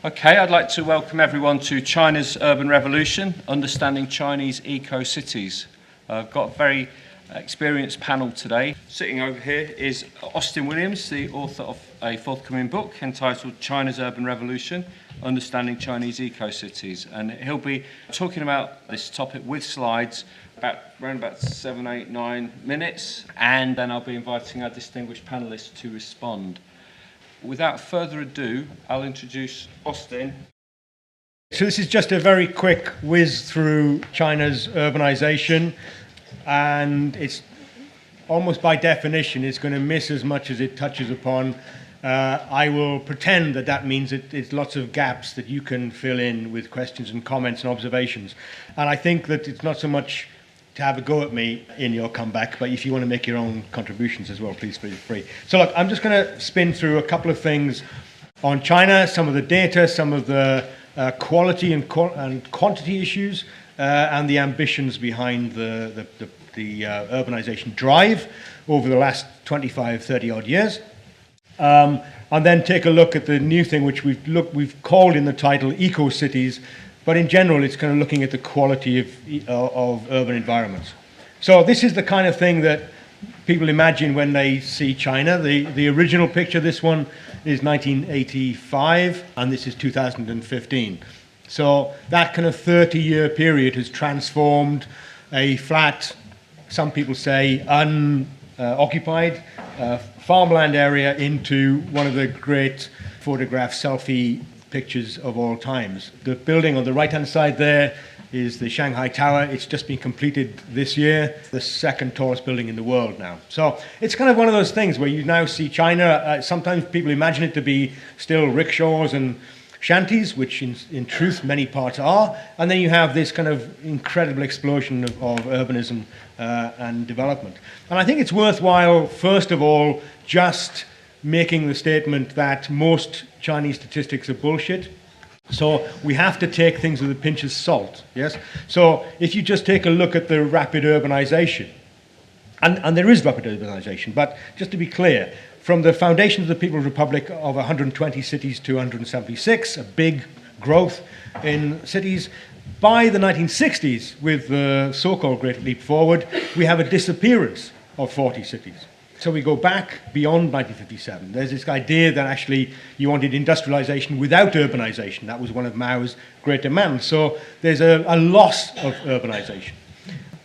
Okay, I'd like to welcome everyone to China's Urban Revolution, Understanding Chinese Eco-Cities. I've got a very experienced panel today. Sitting over here is Austin Williams, the author of a forthcoming book entitled China's Urban Revolution, Understanding Chinese Eco-Cities. And he'll be talking about this topic with slides around about 7, 8, 9 minutes. And then I'll be inviting our distinguished panelists to respond. Without further ado, I'll introduce Austin. So this is just a very quick whiz through China's urbanization, and it's almost by definition it's going to miss as much as it touches upon. I will pretend that means it's lots of gaps that you can fill in with questions and comments and observations. And I think that it's not so much to have a go at me in your comeback, but if you want to make your own contributions as well, please feel free. So look, I'm just going to spin through a couple of things on China, some of the data, some of the quality and quantity issues, and the ambitions behind the urbanization drive over the last 25, 30 odd years. And then take a look at the new thing which we've called in the title Eco-Cities, but in general, it's kind of looking at the quality of urban environments. So this is the kind of thing that people imagine when they see China. The original picture, this one, is 1985, and this is 2015. So that kind of 30-year period has transformed a flat, some people say unoccupied, farmland area into one of the great photograph selfie pictures of all times. The building on the right-hand side there is the Shanghai Tower. It's just been completed this year, the second tallest building in the world now. So it's kind of one of those things where you now see China. Sometimes people imagine it to be still rickshaws and shanties, which in truth many parts are. And then you have this kind of incredible explosion of urbanism and development. And I think it's worthwhile, first of all, just making the statement that most Chinese statistics are bullshit. So we have to take things with a pinch of salt, yes? So if you just take a look at the rapid urbanization, and there is rapid urbanization, but just to be clear, from the foundation of the People's Republic of 120 cities to 176, a big growth in cities. By the 1960s, with the so-called Great Leap Forward, we have a disappearance of 40 cities. So we go back beyond 1957. There's this idea that actually you wanted industrialization without urbanization. That was one of Mao's great demands. So there's a loss of urbanization.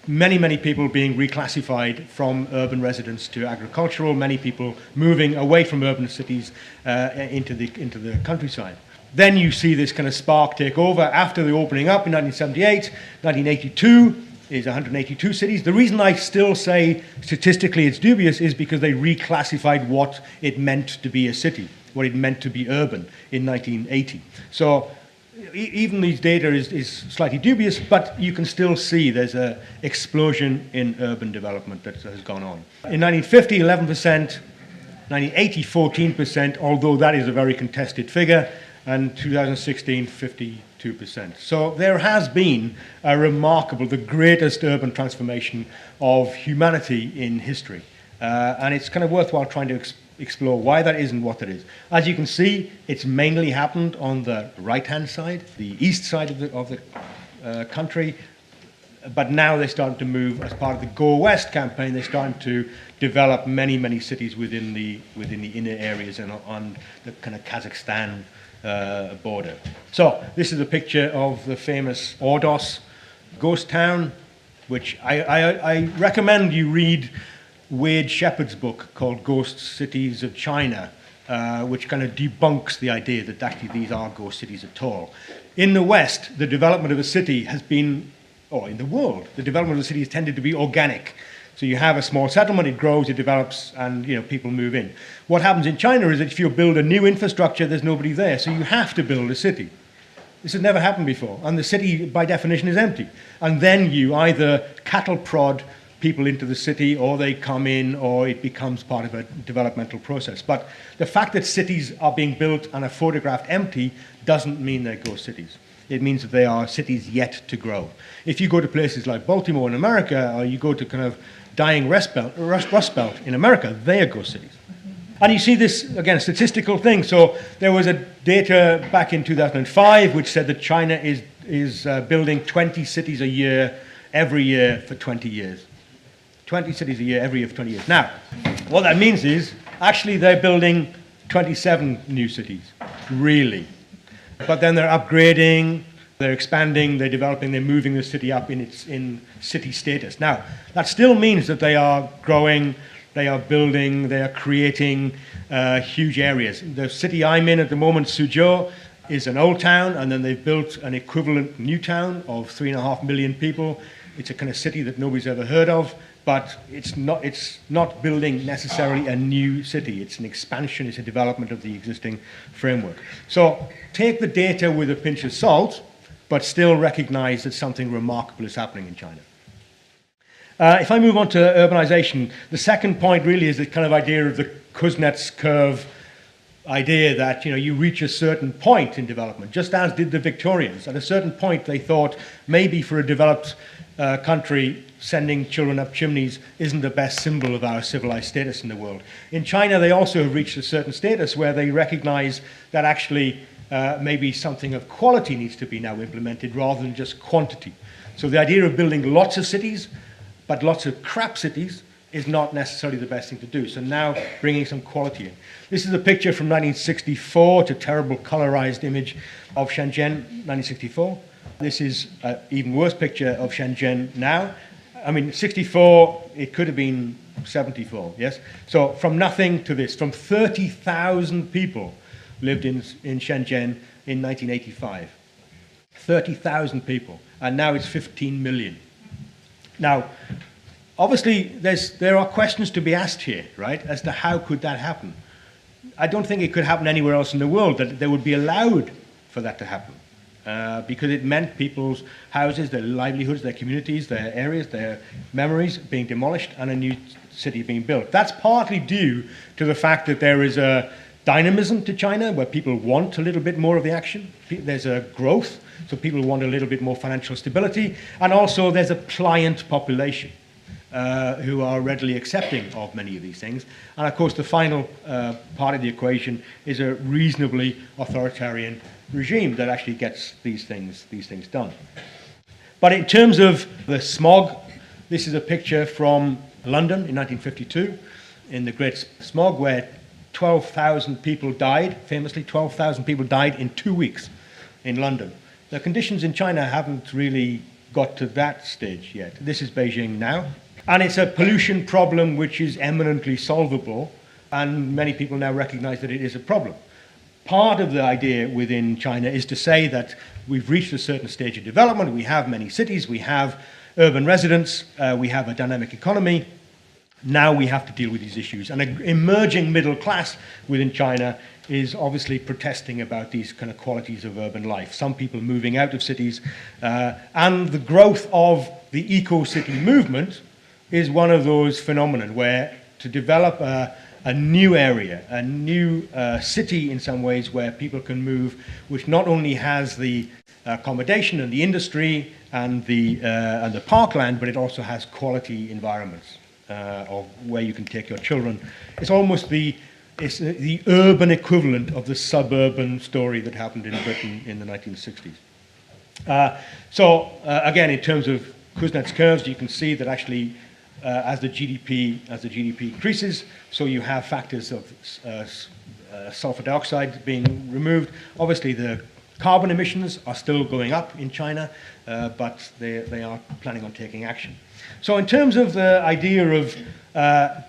Many people being reclassified from urban residents to agricultural, many people moving away from urban cities into the countryside. Then you see this kind of spark take over after the opening up in 1978, 1982. Is 182 cities. The reason I still say statistically it's dubious is because they reclassified what it meant to be a city, what it meant to be urban in 1980. So even these data is slightly dubious, but you can still see there's an explosion in urban development that has gone on. In 1950, 11%, 1980, 14%, although that is a very contested figure, and 2016, 52%. So there has been the greatest urban transformation of humanity in history. And it's kind of worthwhile trying to explore why that is and what that is. As you can see, it's mainly happened on the right-hand side, the east side of the country. But now they're starting to move, as part of the Go West campaign, they're starting to develop many cities within the inner areas and on the kind of Kazakhstan border. So this is a picture of the famous Ordos ghost town, which I recommend you read Wade Shepard's book called Ghost Cities of China, which kind of debunks the idea that actually these are ghost cities at all. In the West, the development of a city has been, or in the world, the development of a city has tended to be organic. So you have a small settlement, it grows, it develops, and people move in. What happens in China is that if you build a new infrastructure, there's nobody there, so you have to build a city. This has never happened before, and the city, by definition, is empty. And then you either cattle prod people into the city, or they come in, or it becomes part of a developmental process. But the fact that cities are being built and are photographed empty doesn't mean they're ghost cities. It means that they are cities yet to grow. If you go to places like Baltimore in America, or you go to kind of dying Rust Belt in America, they are ghost cities. And you see this, again, statistical thing. So there was a data back in 2005 which said that China is building 20 cities a year, every year for 20 years. 20 cities a year, every year for 20 years. Now, what that means is, actually they're building 27 new cities, really. But then they're upgrading, they're expanding, they're developing, they're moving the city up in city status. Now, that still means that they are growing, they are building, they are creating huge areas. The city I'm in at the moment, Suzhou, is an old town, and then they've built an equivalent new town of 3.5 million people. It's a kind of city that nobody's ever heard of, but it's not building necessarily a new city. It's an expansion, it's a development of the existing framework. So take the data with a pinch of salt, but still recognize that something remarkable is happening in China. If I move on to urbanization, the second point really is the kind of idea of the Kuznets curve idea that you reach a certain point in development, just as did the Victorians. At a certain point, they thought maybe for a developed country, sending children up chimneys isn't the best symbol of our civilized status in the world. In China, they also have reached a certain status where they recognize that actually maybe something of quality needs to be now implemented rather than just quantity. So the idea of building lots of cities, but lots of crap cities, is not necessarily the best thing to do. So now bringing some quality in. This is a picture from 1964. It's a terrible colorized image of Shenzhen, 1964. This is an even worse picture of Shenzhen now. I mean, 64, it could have been 74, yes? So from nothing to this, from 30,000 people lived in Shenzhen in 1985. 30,000 people, and now it's 15 million. Now, obviously, there are questions to be asked here, right, as to how could that happen. I don't think it could happen anywhere else in the world, that they would be allowed for that to happen, because it meant people's houses, their livelihoods, their communities, their areas, their memories being demolished and a new city being built. That's partly due to the fact that there is a dynamism to China where people want a little bit more of the action. There's a growth, so people want a little bit more financial stability, and also there's a pliant population who are readily accepting of many of these things. And of course, the final part of the equation is a reasonably authoritarian regime that actually gets these things done. But in terms of the smog, this is a picture from London in 1952 in the Great Smog, where 12,000 people died, famously 12,000 people died in 2 weeks in London. The conditions in China haven't really got to that stage yet. This is Beijing now. And it's a pollution problem which is eminently solvable, and many people now recognize that it is a problem. Part of the idea within China is to say that we've reached a certain stage of development, we have many cities, we have urban residents, we have a dynamic economy. Now we have to deal with these issues. And an emerging middle class within China is obviously protesting about these kind of qualities of urban life. Some people moving out of cities. And the growth of the eco-city movement is one of those phenomena where to develop a new area, a new city in some ways where people can move, which not only has the accommodation and the industry and the parkland, but it also has quality environments of where you can take your children. It's almost the urban equivalent of the suburban story that happened in Britain in the 1960s. Again, in terms of Kuznets curves, you can see that actually as the GDP increases, so you have factors of sulfur dioxide being removed. Obviously, the carbon emissions are still going up in China, but they are planning on taking action. So in terms of the idea of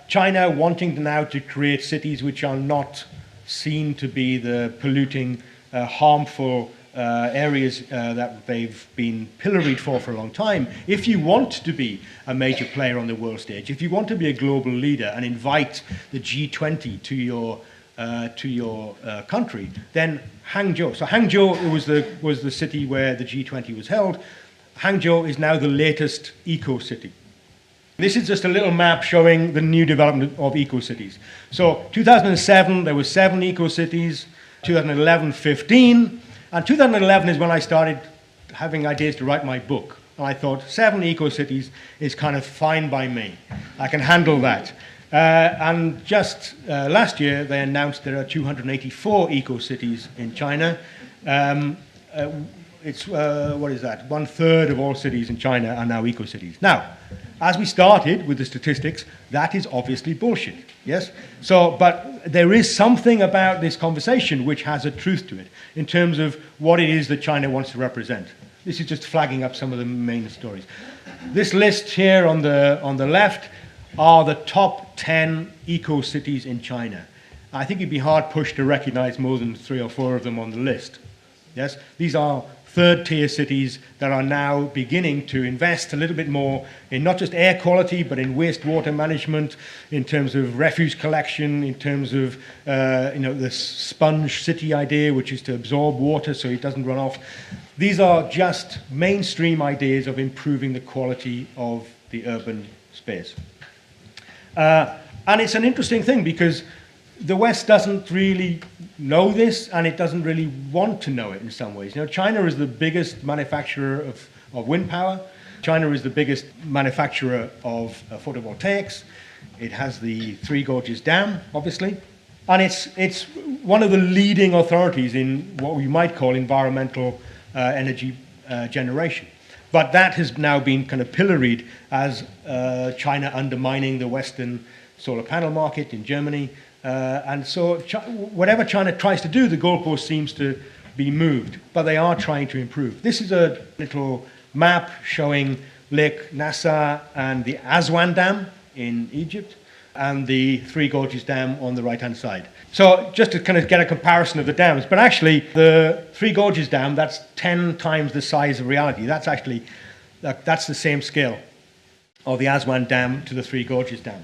China wanting now to create cities which are not seen to be the polluting, harmful areas that they've been pilloried for a long time, if you want to be a major player on the world stage, if you want to be a global leader and invite the G20 to your country, then Hangzhou. So Hangzhou was the city where the G20 was held. Hangzhou is now the latest eco-city. This is just a little map showing the new development of eco-cities. So 2007, there were 7 eco-cities, 2011, 15, and 2011 is when I started having ideas to write my book. And I thought 7 eco-cities is kind of fine by me. I can handle that. And just last year, they announced there are 284 eco-cities in China. It's, what is that? 1/3 of all cities in China are now eco-cities. Now, as we started with the statistics, that is obviously bullshit, yes? So, but there is something about this conversation which has a truth to it in terms of what it is that China wants to represent. This is just flagging up some of the main stories. This list here on the left are the top 10 eco-cities in China. I think you'd be hard-pushed to recognize more than 3 or 4 of them on the list. Yes, these are third-tier cities that are now beginning to invest a little bit more in not just air quality, but in wastewater management, in terms of refuse collection, in terms of the sponge city idea, which is to absorb water so it doesn't run off. These are just mainstream ideas of improving the quality of the urban space. And it's an interesting thing because the West doesn't really know this, and it doesn't really want to know it in some ways. You know, China is the biggest manufacturer of wind power. China is the biggest manufacturer of photovoltaics. It has the Three Gorges Dam, obviously. And it's one of the leading authorities in what we might call environmental energy generation. But that has now been kind of pilloried as China undermining the Western solar panel market in Germany. And so whatever China tries to do, the goalpost seems to be moved. But they are trying to improve. This is a little map showing Lake Nasser and the Aswan Dam in Egypt, and the Three Gorges Dam on the right-hand side. So just to kind of get a comparison of the dams, but actually the Three Gorges Dam, that's 10 times the size of reality. That's actually, that's the same scale of the Aswan Dam to the Three Gorges Dam.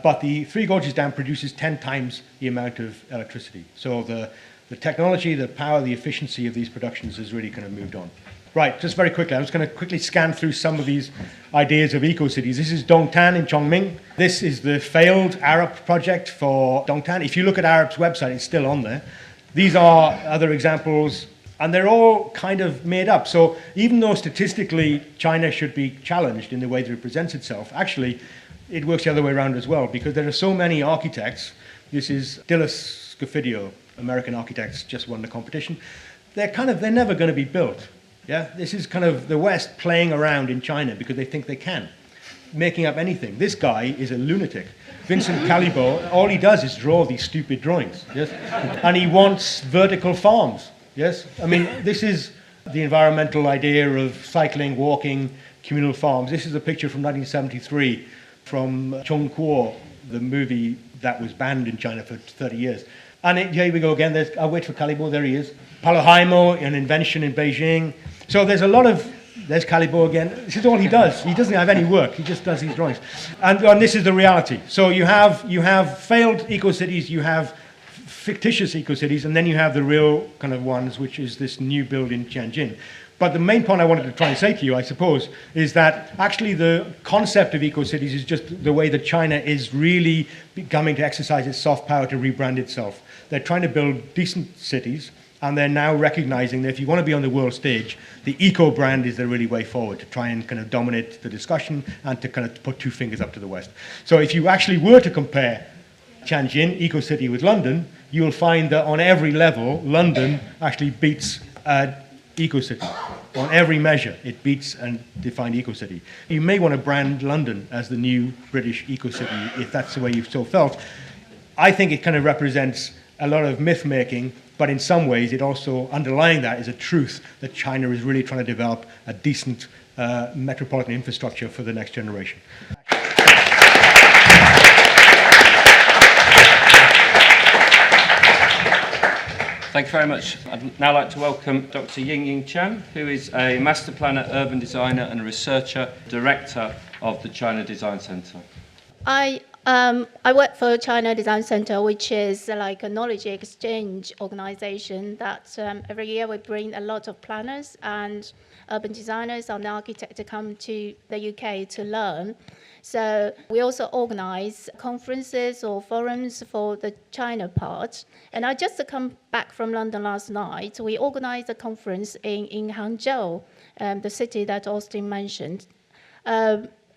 But the Three Gorges Dam produces 10 times the amount of electricity. So the technology, the power, the efficiency of these productions has really kind of moved on. Right, just very quickly, I'm just going to quickly scan through some of these ideas of eco-cities. This is Dongtan in Chongming. This is the failed Arup project for Dongtan. If you look at Arup's website, it's still on there. These are other examples, and they're all kind of made up. So even though statistically China should be challenged in the way that it presents itself, actually it works the other way around as well, because there are so many architects. This is Dilys Scofidio, American architects, just won the competition. They're never going to be built. Yeah, this is kind of the West playing around in China because they think they can, making up anything. This guy is a lunatic. Vincent Calibo, all he does is draw these stupid drawings, yes? And he wants vertical farms, yes? I mean, this is the environmental idea of cycling, walking, communal farms. This is a picture from 1973 from Chongguo, the movie that was banned in China for 30 years. And here we go again. I'll wait for Calibo. There he is. Palohaimo, an invention in Beijing. So there's a lot of... There's Calibo again. This is all he does. He doesn't have any work. He just does these drawings. And this is the reality. So you have failed eco-cities, you have fictitious eco-cities, and then you have the real kind of ones, which is this new build in Tianjin. But the main point I wanted to try and say to you, I suppose, is that actually the concept of eco-cities is just the way that China is really becoming to exercise its soft power to rebrand itself. They're trying to build decent cities, and they're now recognizing that if you want to be on the world stage, the eco brand is the really way forward to try and kind of dominate the discussion and to kind of put 2 fingers up to the West. So if you actually were to compare Tianjin, eco-city, with London, you will find that on every level, London actually beats eco-city. On every measure, it beats and defined eco-city. You may want to brand London as the new British eco-city if that's the way you've so felt. I think it kind of represents a lot of myth-making, but in some ways it also, underlying that, is a truth that China is really trying to develop a decent metropolitan infrastructure for the next generation. Thank you very much. I'd now like to welcome Dr. Yingying Chen, who is a master planner, urban designer and researcher, director of the China Design Center. I I work for China Design Center, which is like a knowledge exchange organization that every year we bring a lot of planners and urban designers and architects to come to the UK to learn. So we also organize conferences or forums for the China part. And I just come back from London last night. We organized a conference in Hangzhou, the city that Austin mentioned.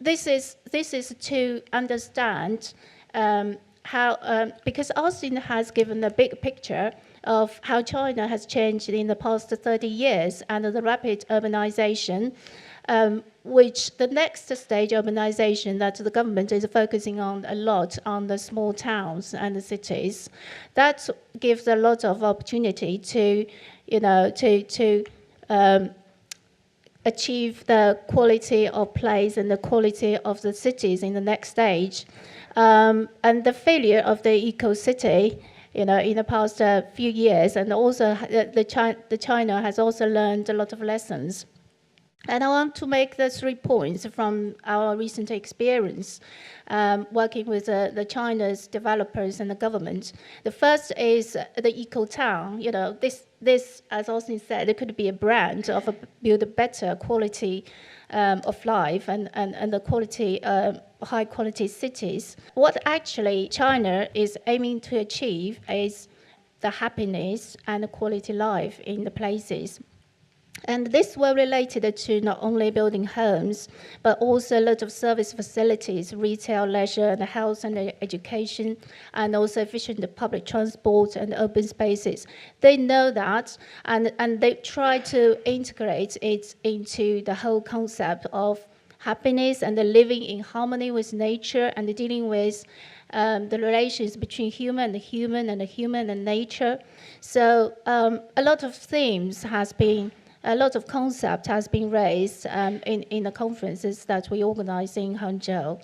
This is to understand how, because Austin has given a big picture of how China has changed in the past 30 years and the rapid urbanization, which the next stage urbanization that the government is focusing on a lot on the small towns and the cities. That gives a lot of opportunity to, achieve the quality of place and the quality of the cities in the next stage. And the failure of the eco-city, in the past few years, and also the China has also learned a lot of lessons. And I want to make the 3 points from our recent experience working with the China's developers and the government. The first is the eco-town. This, as Austin said, it could be a brand of build a better quality of life and the quality, high quality cities. What actually China is aiming to achieve is the happiness and the quality life in the places. And this were related to not only building homes, but also a lot of service facilities, retail, leisure, and health and education, and also efficient public transport and open spaces. They know that, and they try to integrate it into the whole concept of happiness and the living in harmony with nature and dealing with the relations between human and human and human and nature. So a lot of themes has been a lot of concept has been raised in the conferences that we organize in Hangzhou.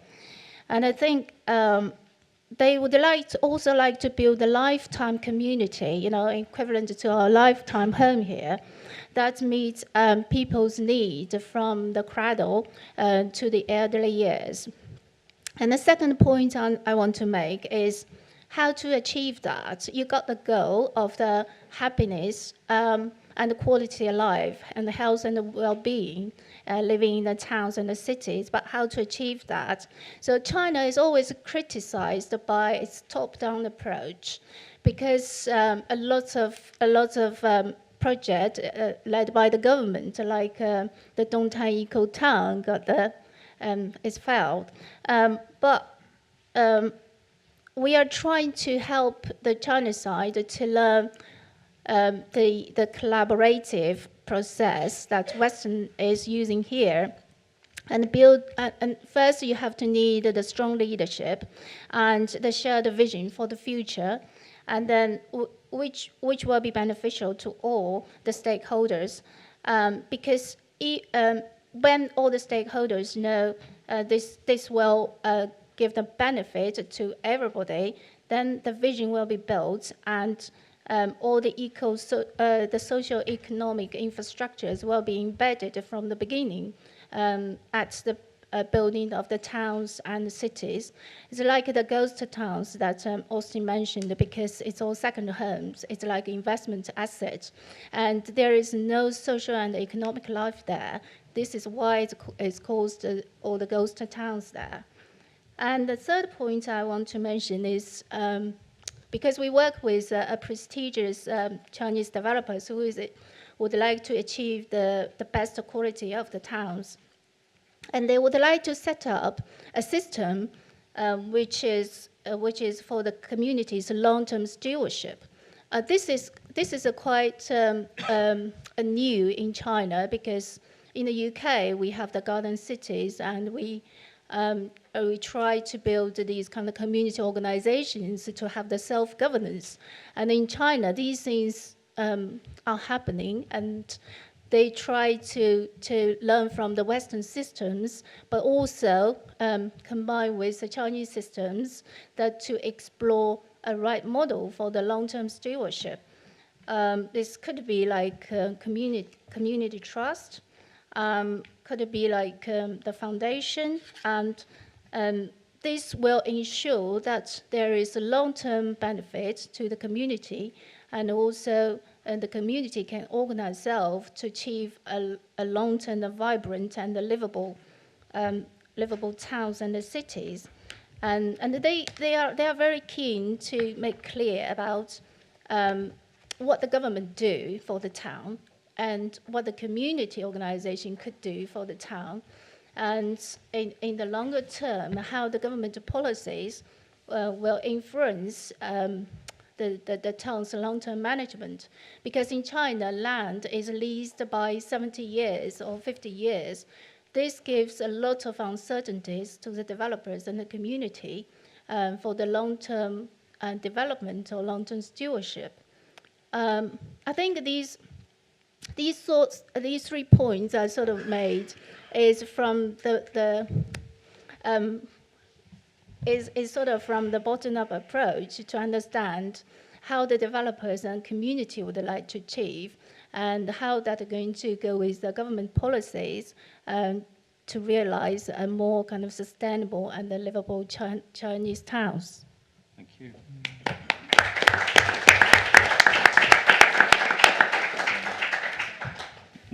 And I think they would also like to build a lifetime community, equivalent to our lifetime home here, that meets people's need from the cradle to the elderly years. And the second point I want to make is how to achieve that. You got the goal of the happiness and the quality of life and the health and the well-being living in the towns and the cities, but how to achieve that. So China is always criticized by its top-down approach because a lot of projects led by the government, like the Dongtan Eco Town, is failed. But we are trying to help the China side to learn the collaborative process that Western is using here, and build. And first, you have to need the strong leadership and the shared vision for the future, and then which will be beneficial to all the stakeholders, because when all the stakeholders know this will give the benefit to everybody, then the vision will be built and all the socio-economic infrastructures will be embedded from the beginning at the building of the towns and the cities. It's like the ghost towns that Austin mentioned, because it's all second homes. It's like investment assets, and there is no social and economic life there. This is why it's caused all the ghost towns there. And the third point I want to mention is because we work with a prestigious Chinese developers who would like to achieve the best quality of the towns. And they would like to set up a system which is for the community's long-term stewardship. This is a quite new in China, because in the UK we have the garden cities, and we try to build these kind of community organizations to have the self-governance. And in China, these things are happening, and they try to learn from the Western systems, but also combine with the Chinese systems to explore a right model for the long-term stewardship. This could be like community trust, could be like the foundation, and this will ensure that there is a long-term benefit to the community, and also the community can organize itself to achieve a long-term, vibrant and livable towns and the cities. And they are very keen to make clear about what the government do for the town and what the community organization could do for the town. And in the longer term, how the government policies will influence the town's long-term management. Because in China, land is leased by 70 years or 50 years. This gives a lot of uncertainties to the developers and the community for the long-term development or long-term stewardship. I think these 3 points I sort of made is from is sort of from the bottom-up approach to understand how the developers and community would like to achieve, and how that are going to go with the government policies to realize a more kind of sustainable and livable Chinese towns. Thank you.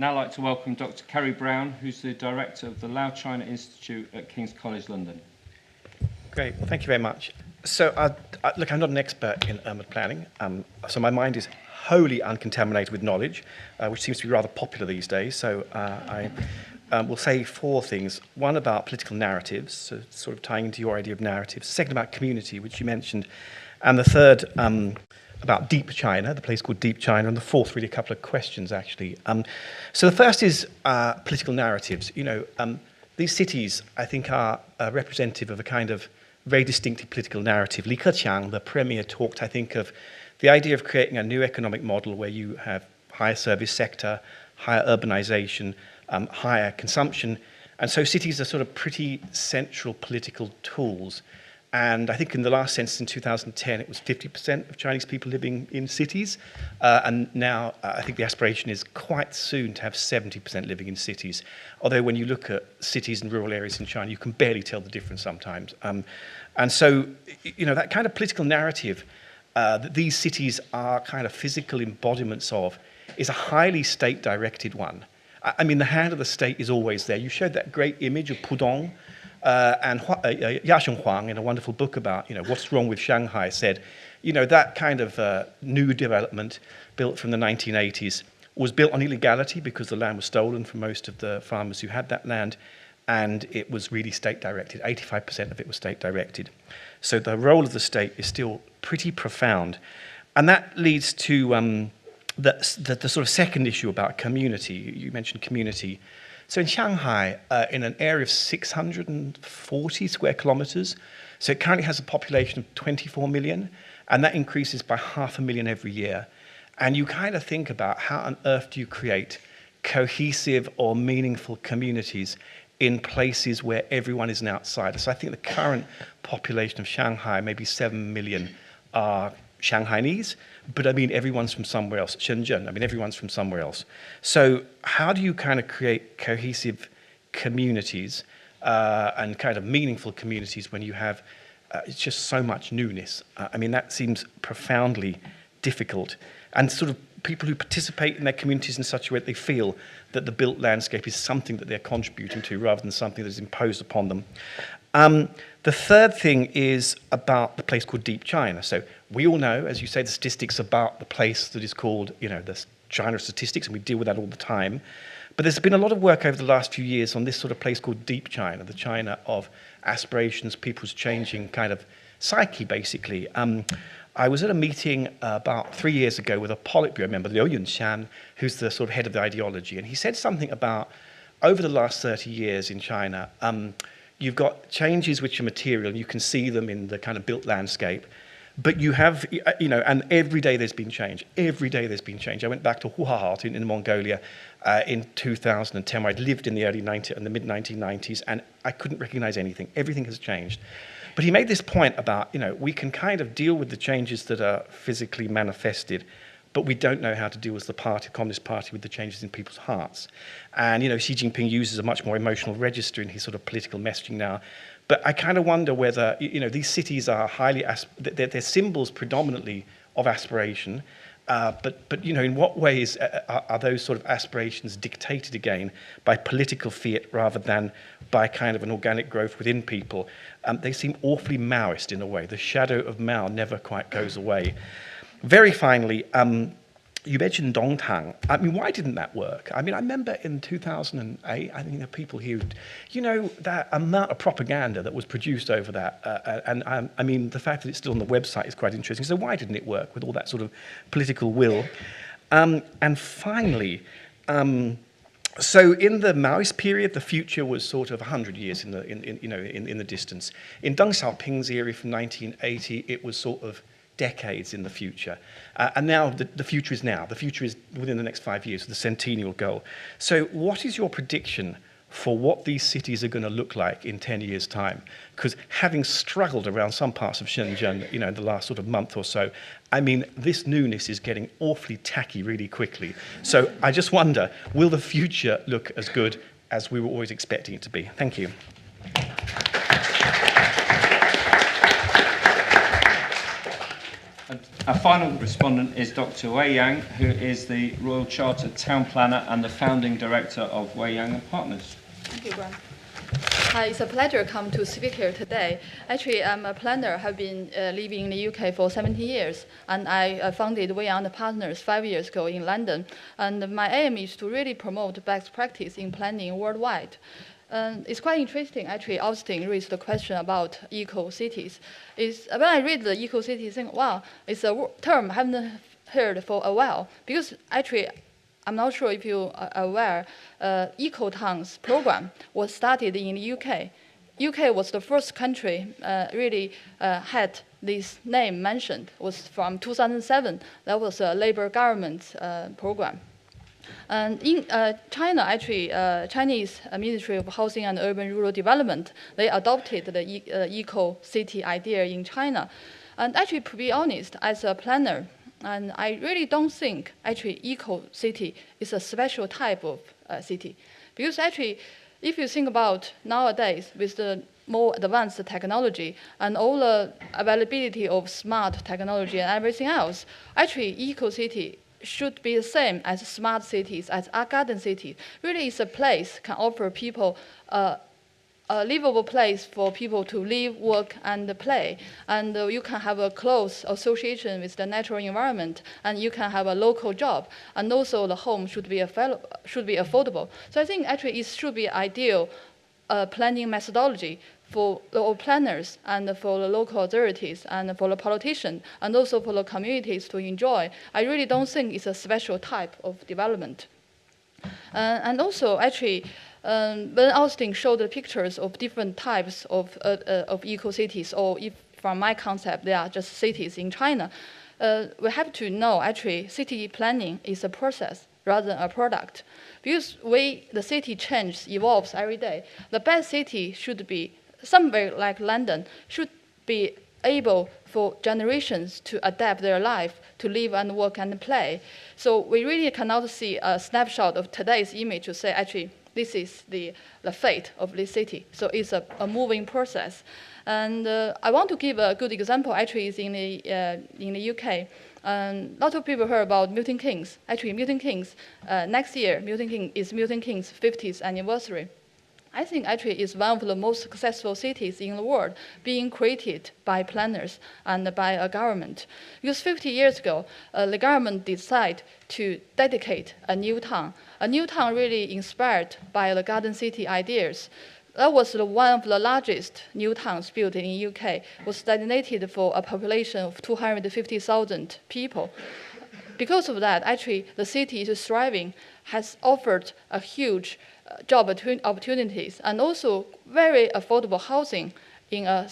Now I'd like to welcome Dr. Kerry Brown, who's the director of the Lao China Institute at King's College London. Great, well, thank you very much. So, look, I'm not an expert in urban planning, so my mind is wholly uncontaminated with knowledge, which seems to be rather popular these days. So I will say 4 things. One about political narratives, so sort of tying into your idea of narratives. Second about community, which you mentioned. And the third about Deep China, the place called Deep China. And the fourth, really a couple of questions, actually. So the first is political narratives. You know, these cities, I think, are representative of a kind of very distinctive political narrative. Li Keqiang, the premier, talked, I think, of the idea of creating a new economic model where you have higher service sector, higher urbanization, higher consumption. And so cities are sort of pretty central political tools. And I think in the last census in 2010, it was 50% of Chinese people living in cities. And now I think the aspiration is quite soon to have 70% living in cities. Although when you look at cities and rural areas in China, you can barely tell the difference sometimes. And so, you know, that kind of political narrative that these cities are kind of physical embodiments of is a highly state-directed one. I mean, the hand of the state is always there. You showed that great image of Pudong, and Ya Huang, in a wonderful book about, you know, what's wrong with Shanghai, said, you know, that kind of new development built from the 1980s was built on illegality because the land was stolen from most of the farmers who had that land, and it was really state-directed. 85% of it was state-directed. So the role of the state is still pretty profound. And that leads to the sort of second issue about community. You mentioned community. So in Shanghai, in an area of 640 square kilometers, so it currently has a population of 24 million, and that increases by 500,000 every year. And you kind of think about how on earth do you create cohesive or meaningful communities in places where everyone is an outsider. So I think the current population of Shanghai, maybe 7 million, are Shanghainese, but I mean everyone's from somewhere else. Shenzhen, I mean everyone's from somewhere else. So how do you kind of create cohesive communities and kind of meaningful communities when you have it's just so much newness? I mean, that seems profoundly difficult. And sort of people who participate in their communities in such a way that they feel that the built landscape is something that they're contributing to rather than something that is imposed upon them. The third thing is about the place called Deep China. So we all know, as you say, the statistics about the place that is called, you know, the China statistics, and we deal with that all the time. But there's been a lot of work over the last few years on this sort of place called Deep China, the China of aspirations, people's changing kind of psyche, basically. I was at a meeting about 3 years ago with a Politburo member, Liu Yunshan, who's the sort of head of the ideology, and he said something about, over the last 30 years in China, you've got changes which are material, you can see them in the kind of built landscape, but you have, you know, and every day there's been change. Every day there's been change. I went back to Huahat in Mongolia in 2010, where I'd lived in the mid-1990s, and I couldn't recognize anything. Everything has changed. But he made this point about, you know, we can kind of deal with the changes that are physically manifested but we don't know how to deal as the party, Communist Party, with the changes in people's hearts. And, you know, Xi Jinping uses a much more emotional register in his sort of political messaging now. But I kind of wonder whether, you know, these cities are highly, they're symbols predominantly of aspiration, but you know, in what ways are those sort of aspirations dictated again by political fiat rather than by kind of an organic growth within people? They seem awfully Maoist in a way. The shadow of Mao never quite goes away. Very finally, you mentioned Dongtang. I mean, why didn't that work? I mean, I remember in 2008, I think there are people here, you know, that amount of propaganda that was produced over that. I mean, the fact that it's still on the website is quite interesting. So why didn't it work with all that sort of political will? And finally, so in the Maoist period, the future was sort of 100 years in the distance. In Deng Xiaoping's era from 1980, it was sort of decades in the future. And now the future is now. The future is within the next 5 years, the centennial goal. So what is your prediction for what these cities are going to look like in 10 years' time? Because having struggled around some parts of Shenzhen, you know, in the last sort of month or so, I mean, this newness is getting awfully tacky really quickly. So I just wonder, will the future look as good as we were always expecting it to be? Thank you. And our final respondent is Dr. Wei Yang, who is the Royal Chartered Town Planner and the founding director of Wei Yang and Partners. Thank you, Grant. Hi, it's a pleasure to come to speak here today. Actually, I'm a planner, have been living in the UK for 17 years, and I founded Wei Yang and Partners 5 years ago in London. And my aim is to really promote best practice in planning worldwide. It's quite interesting, actually. Austin raised the question about eco-cities. When I read the eco-cities, I think, wow, it's a term I haven't heard for a while. Because actually, I'm not sure if you are aware, Eco-Towns program was started in the UK. UK was the first country really had this name mentioned. It was from 2007. That was a Labour government program. And in China, actually, Chinese Ministry of Housing and Urban Rural Development, they adopted the eco-city idea in China. And actually, to be honest, as a planner, and I really don't think actually eco-city is a special type of city. Because actually, if you think about nowadays with the more advanced technology and all the availability of smart technology and everything else, actually eco-city should be the same as smart cities, as a garden city. Really, it's a place can offer people a livable place for people to live, work, and play. And you can have a close association with the natural environment, and you can have a local job. And also, the home should be affordable. So I think actually it should be ideal planning methodology for the planners and for the local authorities and for the politicians and also for the communities to enjoy. I really don't think it's a special type of development. And also, actually, when Austin showed the pictures of different types of eco-cities, or if from my concept, they are just cities in China, we have to know, actually, city planning is a process rather than a product. Because the city changes, evolves every day. The best city should be somewhere like London, should be able for generations to adapt their life, to live and work and play. So we really cannot see a snapshot of today's image to say, actually, this is the fate of this city. So it's a moving process. And I want to give a good example, actually, is in the UK. A lot of people heard about Milton Keynes. Actually, Milton Keynes, next year, Milton Keynes' 50th anniversary. I think actually it's one of the most successful cities in the world being created by planners and by a government. Because 50 years ago, the government decided to dedicate a new town really inspired by the garden city ideas. That was one of the largest new towns built in the UK. It was designated for a population of 250,000 people. Because of that, actually, the city is thriving, has offered a huge job opportunities and also very affordable housing in a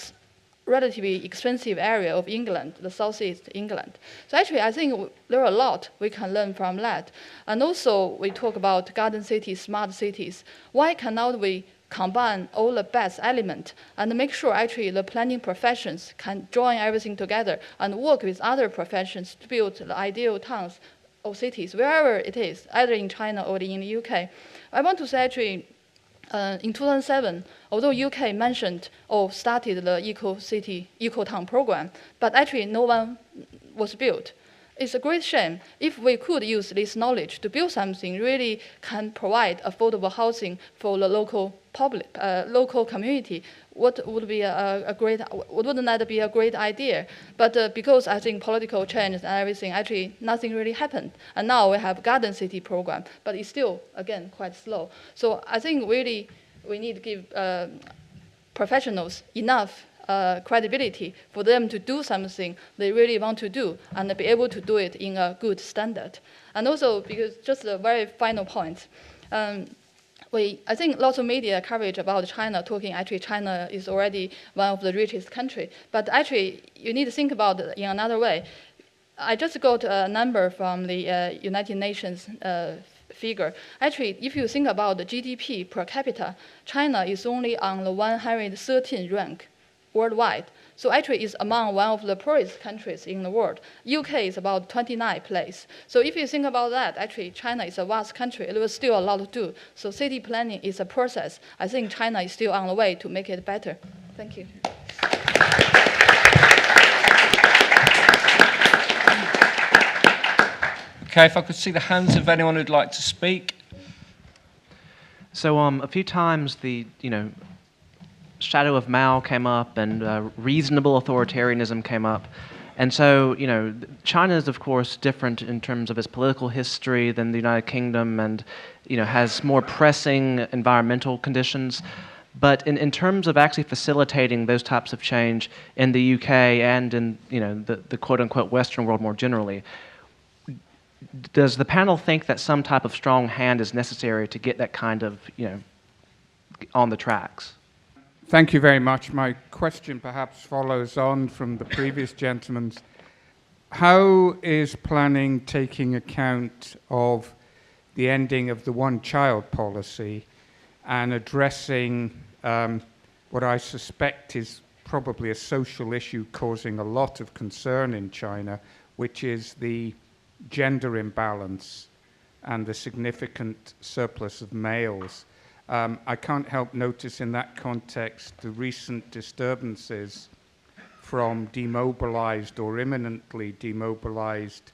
relatively expensive area of England, the southeast England. So actually, I think there are a lot we can learn from that. And also, we talk about garden cities, smart cities. Why cannot we combine all the best elements and make sure actually the planning professions can join everything together and work with other professions to build the ideal towns or cities, wherever it is, either in China or in the UK. I want to say actually, in 2007, although UK mentioned or started the eco-city, eco-town program, but actually no one was built. It's a great shame. If we could use this knowledge to build something really can provide affordable housing for the local public, local community, wouldn't that be a great idea? But because I think political change and everything, actually nothing really happened. And now we have Garden City program, but it's still, again, quite slow. So I think really we need to give professionals enough credibility for them to do something they really want to do and be able to do it in a good standard. And also, because just a very final point, I think lots of media coverage about China talking actually China is already one of the richest countries. But actually, you need to think about it in another way. I just got a number from the United Nations figure. Actually, if you think about the GDP per capita, China is only on the 113th rank worldwide. So actually it's among one of the poorest countries in the world. UK is about 29th place. So if you think about that, actually China is a vast country. There is still a lot to do. So city planning is a process. I think China is still on the way to make it better. Thank you. Okay, if I could see the hands of anyone who'd like to speak. So a few times the shadow of Mao came up and reasonable authoritarianism came up. And so, China is, of course, different in terms of its political history than the United Kingdom and, has more pressing environmental conditions. But in terms of actually facilitating those types of change in the UK and in, the quote-unquote Western world more generally, does the panel think that some type of strong hand is necessary to get that kind of, on the tracks? Thank you very much. My question perhaps follows on from the previous gentleman's. How is planning taking account of the ending of the one-child policy and addressing what I suspect is probably a social issue causing a lot of concern in China, which is the gender imbalance and the significant surplus of males? I can't help notice in that context the recent disturbances from demobilized or imminently demobilized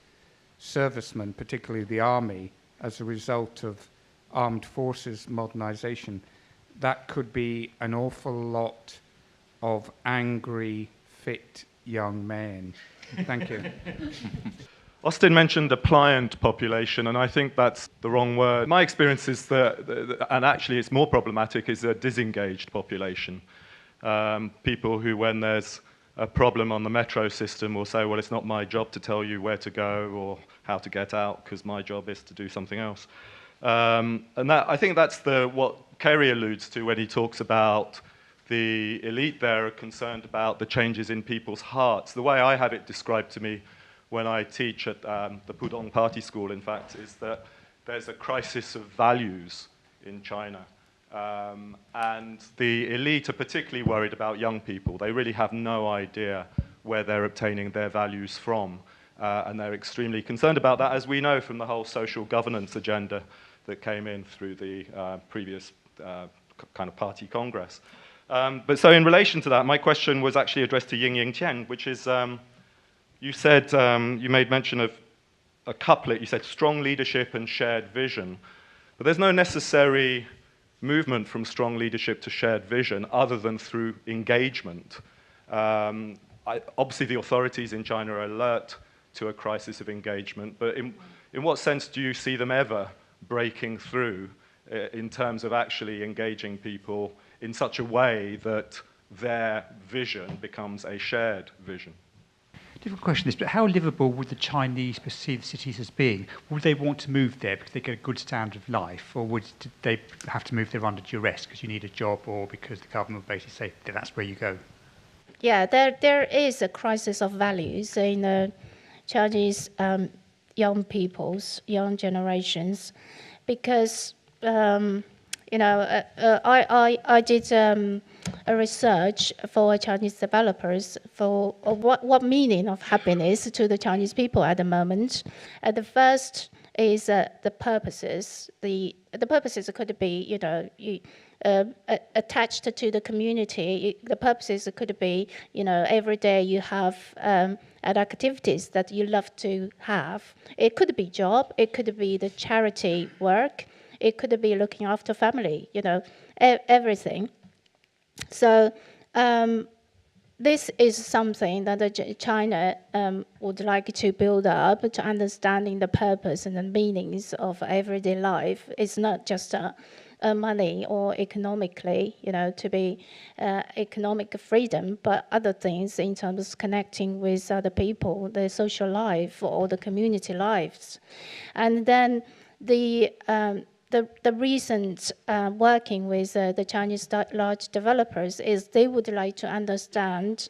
servicemen, particularly the army, as a result of armed forces modernization. That could be an awful lot of angry, fit young men. Thank you. Austin mentioned the pliant population, and I think that's the wrong word. My experience is that, and actually it's more problematic, is a disengaged population. People who, when there's a problem on the metro system, will say, well, it's not my job to tell you where to go or how to get out, because my job is to do something else. And that, I think that's what Kerry alludes to when he talks about the elite there are concerned about the changes in people's hearts. The way I have it described to me when I teach at the Pudong Party School, in fact, is that there's a crisis of values in China. And the elite are particularly worried about young people. They really have no idea where they're obtaining their values from. And they're extremely concerned about that, as we know from the whole social governance agenda that came in through the previous kind of party congress. But so in relation to that, my question was actually addressed to Ying Qian, which is, you said, you made mention of a couplet. You said strong leadership and shared vision. But there's no necessary movement from strong leadership to shared vision other than through engagement. Obviously, the authorities in China are alert to a crisis of engagement, but in what sense do you see them ever breaking through in terms of actually engaging people in such a way that their vision becomes a shared vision? Difficult question this, but how livable would the Chinese perceive cities as being? Would they want to move there because they get a good standard of life, or would they have to move there under duress because you need a job, or because the government will basically say that that's where you go? Yeah, there is a crisis of values in the Chinese young generations, because I did a research for Chinese developers for what meaning of happiness to the Chinese people at the moment. The first is the purposes. The purposes could be, attached to the community. The purposes could be, every day you have activities that you love to have. It could be job. It could be the charity work. It could be looking after family. Everything. So this is something that China would like to build up, to understanding the purpose and the meanings of everyday life. It's not just money or economically, to be economic freedom, but other things in terms of connecting with other people, the social life or the community lives. And then the recent working with the Chinese large developers is they would like to understand,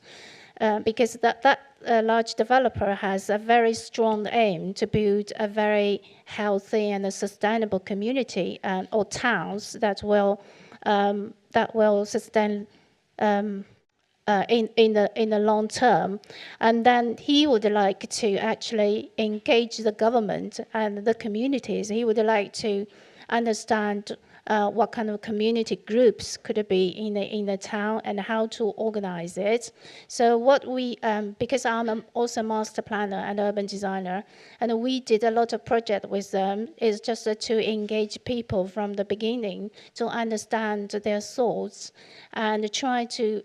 because that large developer has a very strong aim to build a very healthy and a sustainable community or towns that will sustain in the long term. And then he would like to actually engage the government and the communities. He would like to understand what kind of community groups could be in the town and how to organize it. So what we, because I'm also a master planner and urban designer, and we did a lot of project with them, is just to engage people from the beginning to understand their thoughts and try to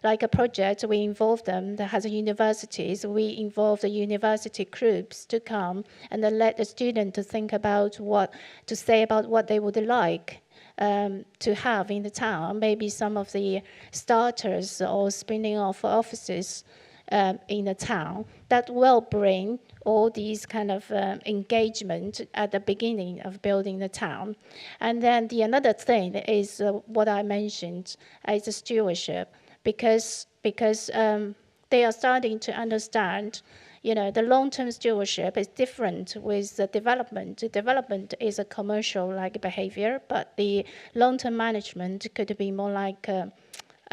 like a project, we involve them that has universities. We involve the university groups to come and then let the student to think about to say about what they would like to have in the town. Maybe some of the starters or spinning off offices in the town that will bring all these kind of engagement at the beginning of building the town. And then another thing is what I mentioned is the stewardship, because they are starting to understand, the long-term stewardship is different with the development. Development is a commercial-like behavior, but the long-term management could be more like a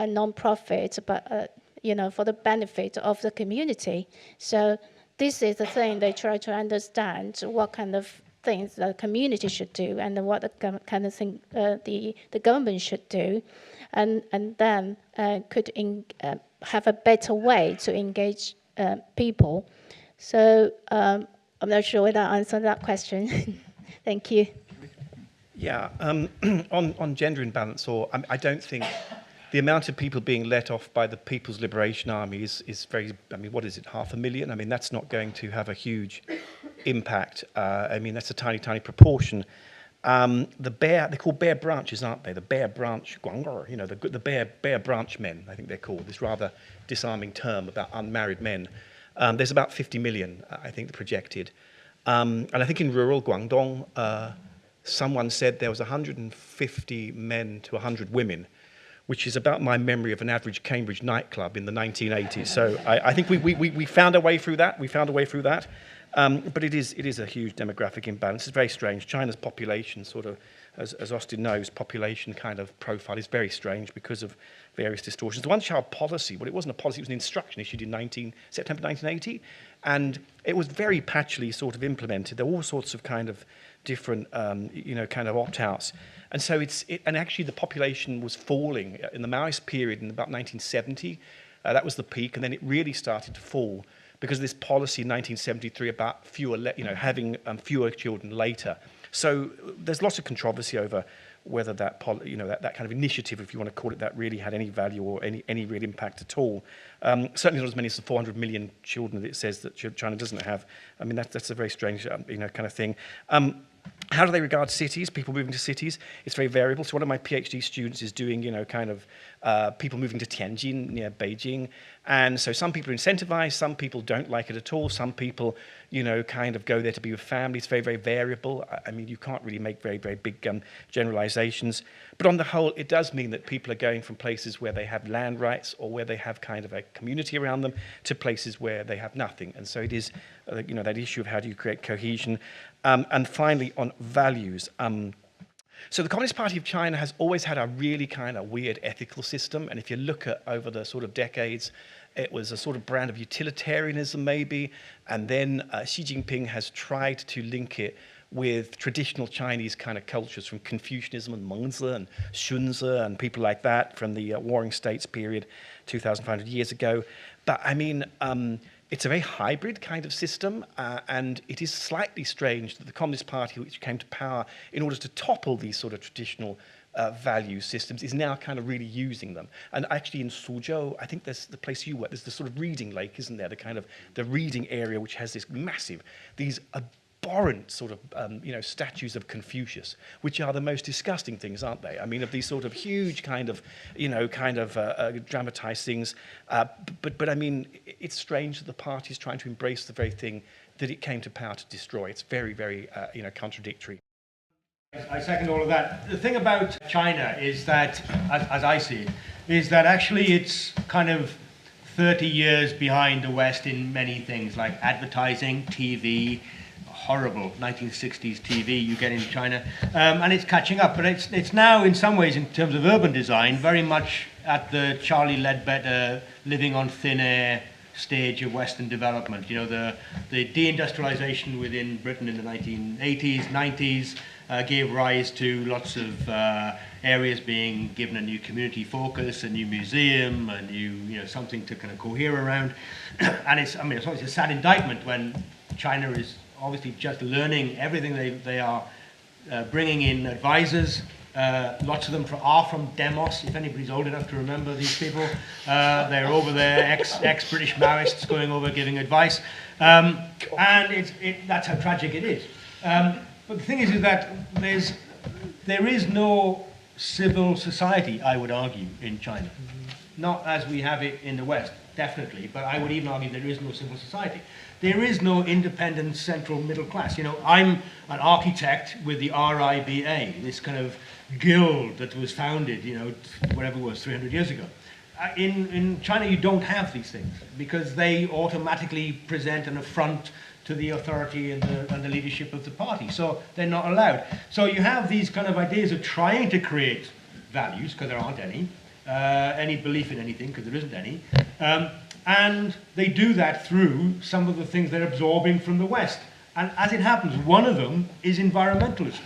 non-profit, but for the benefit of the community. So this is the thing they try to understand, what kind of things the community should do and what the kind of thing the government should do, and then could have a better way to engage people. So I'm not sure whether I answered that question. Thank you. Yeah, on gender imbalance, I don't think the amount of people being let off by the People's Liberation Army is very, what is it, 500,000? That's not going to have a huge impact. That's a tiny, tiny proportion. They're called bear branches, aren't they? The bear branch, the bear branch men, I think they're called, this rather disarming term about unmarried men. There's about 50 million, I think, projected. And I think in rural Guangdong, someone said there was 150 men to 100 women, which is about my memory of an average Cambridge nightclub in the 1980s. So I think we found our way through that. But it is a huge demographic imbalance. It's very strange. China's population, sort of, as Austin knows, population kind of profile is very strange because of various distortions. The one-child policy, well, it wasn't a policy, it was an instruction issued in September 1980, and it was very patchily sort of implemented. There were all sorts of kind of different, kind of opt-outs. And so and actually the population was falling in the Maoist period in about 1970. That was the peak, and then it really started to fall because of this policy in 1973 about having fewer children later. So there's lots of controversy over whether that that kind of initiative, if you want to call it that, really had any value or any real impact at all. Certainly not as many as the 400 million children that it says that China doesn't have. That's a very strange kind of thing. How do they regard cities, people moving to cities? It's very variable. So one of my PhD students is doing, people moving to Tianjin near Beijing. And so some people are incentivized, some people don't like it at all, some people, kind of go there to be with family. It's very, very variable. You can't really make very, very big generalizations. But on the whole, it does mean that people are going from places where they have land rights or where they have kind of a community around them to places where they have nothing. And so it is, that issue of how do you create cohesion. And finally, on values. So the Communist Party of China has always had a really kind of weird ethical system. And if you look at over the sort of decades, it was a sort of brand of utilitarianism maybe. And then Xi Jinping has tried to link it with traditional Chinese kind of cultures from Confucianism and Mengzi and Xunzi and people like that from the Warring States period 2,500 years ago. But I mean, it's a very hybrid kind of system, and it is slightly strange that the Communist Party, which came to power in order to topple these sort of traditional value systems, is now kind of really using them. And actually in Suzhou, I think there's the place you work, there's the sort of reading lake, isn't there? The kind of the reading area, which has this massive, these abhorrent sort of, statues of Confucius, which are the most disgusting things, aren't they? I mean, of these sort of huge kind of, dramatized things. But I mean, it's strange that the party is trying to embrace the very thing that it came to power to destroy. It's very, very, contradictory. I second all of that. The thing about China is that, as I see it, is that actually it's kind of 30 years behind the West in many things, like advertising, TV, horrible 1960s TV you get in China, and it's catching up. But it's now, in some ways, in terms of urban design, very much at the Charlie Ledbetter living on thin air stage of Western development. You know, the deindustrialization within Britain in the 1980s, 90s gave rise to lots of areas being given a new community focus, a new museum, a new something to kind of cohere around. And it's always a sad indictment when China is obviously just learning everything. They are bringing in advisors. Lots of them are from Demos, if anybody's old enough to remember these people. They're over there, ex-British Maoists going over giving advice. And that's how tragic it is. But the thing is that there is no civil society, I would argue, in China. Not as we have it in the West, definitely, but I would even argue there is no civil society. There is no independent central middle class. I'm an architect with the RIBA, this kind of guild that was founded, whatever it was, 300 years ago. In China, you don't have these things because they automatically present an affront to the authority and the leadership of the party. So they're not allowed. So you have these kind of ideas of trying to create values, because there aren't any belief in anything, because there isn't any. And they do that through some of the things they're absorbing from the West. And as it happens, one of them is environmentalism.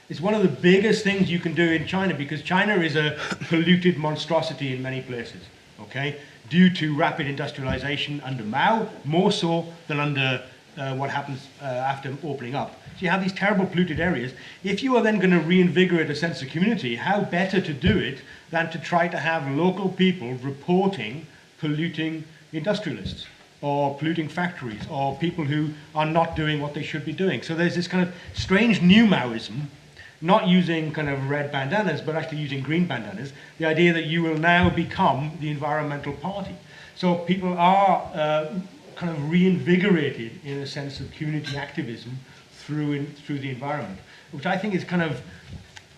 It's one of the biggest things you can do in China, because China is a polluted monstrosity in many places, okay? Due to rapid industrialization under Mao, more so than under what happens after opening up. So you have these terrible polluted areas. If you are then going to reinvigorate a sense of community, how better to do it than to try to have local people reporting polluting industrialists or polluting factories or people who are not doing what they should be doing. So there's this kind of strange new Maoism, not using kind of red bandanas, but actually using green bandanas, the idea that you will now become the environmental party. So people are kind of reinvigorated in a sense of community activism through the environment, which I think is kind of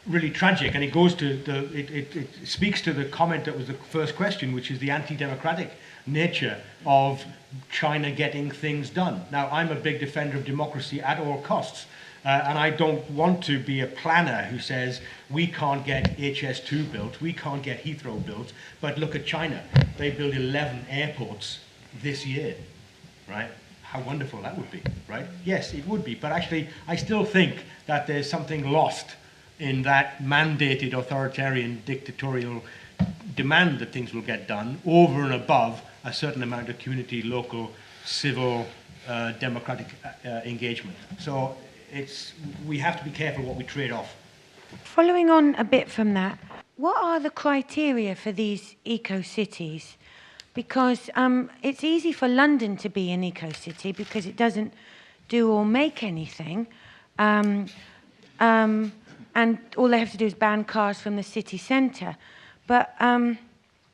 really tragic, and it goes to it speaks to the comment that was the first question, which is the anti-democratic nature of China getting things done. Now, I'm a big defender of democracy at all costs, and I don't want to be a planner who says we can't get HS2 built, we can't get Heathrow built, but look at China. They built 11 airports this year, right? How wonderful that would be, right? Yes, it would be, but actually I still think that there's something lost in that mandated authoritarian dictatorial demand that things will get done over and above a certain amount of community, local, civil, democratic engagement. So we have to be careful what we trade off. Following on a bit from that, what are the criteria for these eco-cities? Because it's easy for London to be an eco-city because it doesn't do or make anything. And all they have to do is ban cars from the city centre,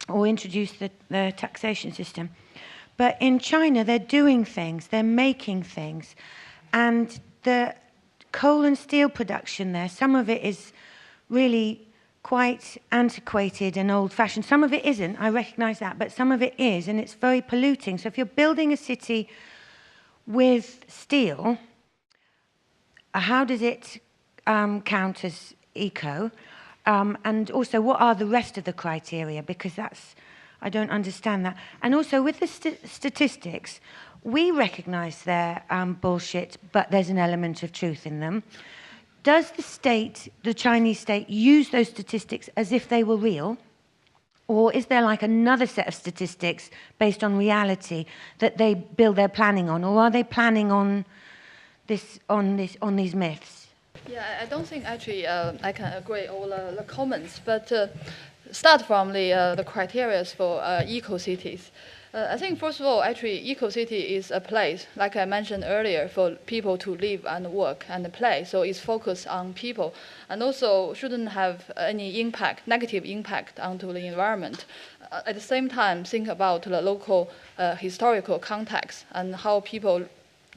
or introduce the taxation system. But in China, they're doing things, they're making things. And the coal and steel production there, some of it is really quite antiquated and old-fashioned. Some of it isn't, I recognise that, but some of it is, and it's very polluting. So if you're building a city with steel, how does it count as eco? And also, what are the rest of the criteria? Because I don't understand that. And also, with the statistics, we recognise they're bullshit, but there's an element of truth in them. Does the Chinese state, use those statistics as if they were real? Or is there like another set of statistics based on reality that they build their planning on? Or are they planning on these myths? Yeah, I don't think actually I can agree all the comments, but start from the criteria for eco-cities. I think first of all, actually, eco-city is a place, like I mentioned earlier, for people to live and work and play. So it's focused on people, and also shouldn't have any negative impact onto the environment. At the same time, think about the local historical context and how people,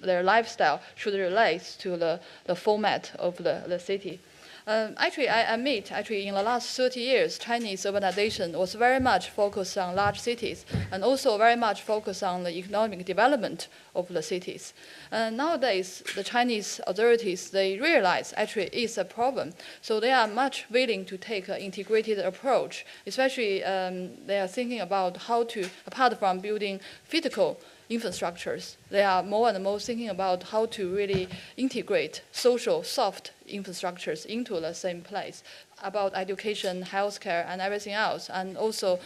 their lifestyle should relate to the format of the city. Actually, I admit, in the last 30 years, Chinese urbanization was very much focused on large cities and also very much focused on the economic development of the cities. Nowadays, the Chinese authorities, they realize actually it's a problem. So they are much willing to take an integrated approach, especially they are thinking about how to, apart from building physical infrastructures, they are more and more thinking about how to really integrate social, soft infrastructures into the same place, about education, healthcare, and everything else, and also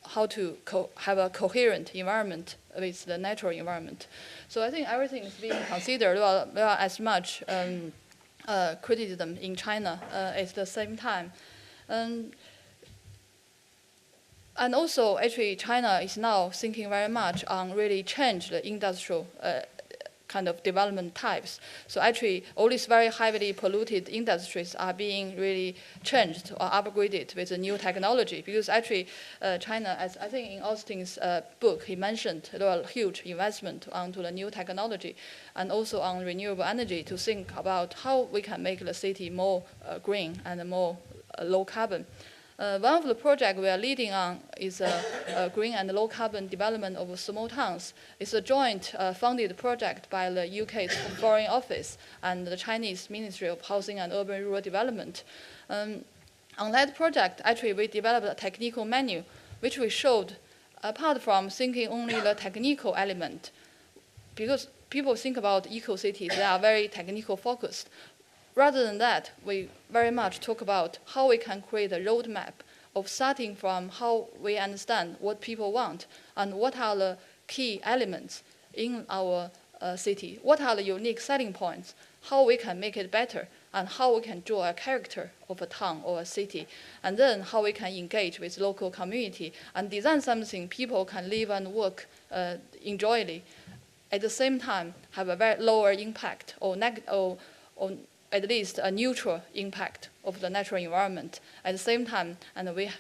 how to have a coherent environment with the natural environment. So I think everything is being considered, well as much criticism in China at the same time. And also, actually, China is now thinking very much on really change the industrial kind of development types. So actually, all these very heavily polluted industries are being really changed or upgraded with the new technology. Because actually, China, as I think in Austin's book, he mentioned there are huge investment onto the new technology and also on renewable energy to think about how we can make the city more green and more low carbon. One of the projects we are leading on is a green and low carbon development of small towns. It's a joint funded project by the UK's Foreign Office and the Chinese Ministry of Housing and Urban Rural Development. On that project, actually, we developed a technical menu, which we showed, apart from thinking only the technical element, because people think about eco-cities, they are very technical focused. Rather than that, we very much talk about how we can create a roadmap of starting from how we understand what people want and what are the key elements in our city, what are the unique selling points, how we can make it better, and how we can draw a character of a town or a city, and then how we can engage with local community and design something people can live and work enjoyably. At the same time, have a very lower impact or at least a neutral impact of the natural environment. At the same time, and we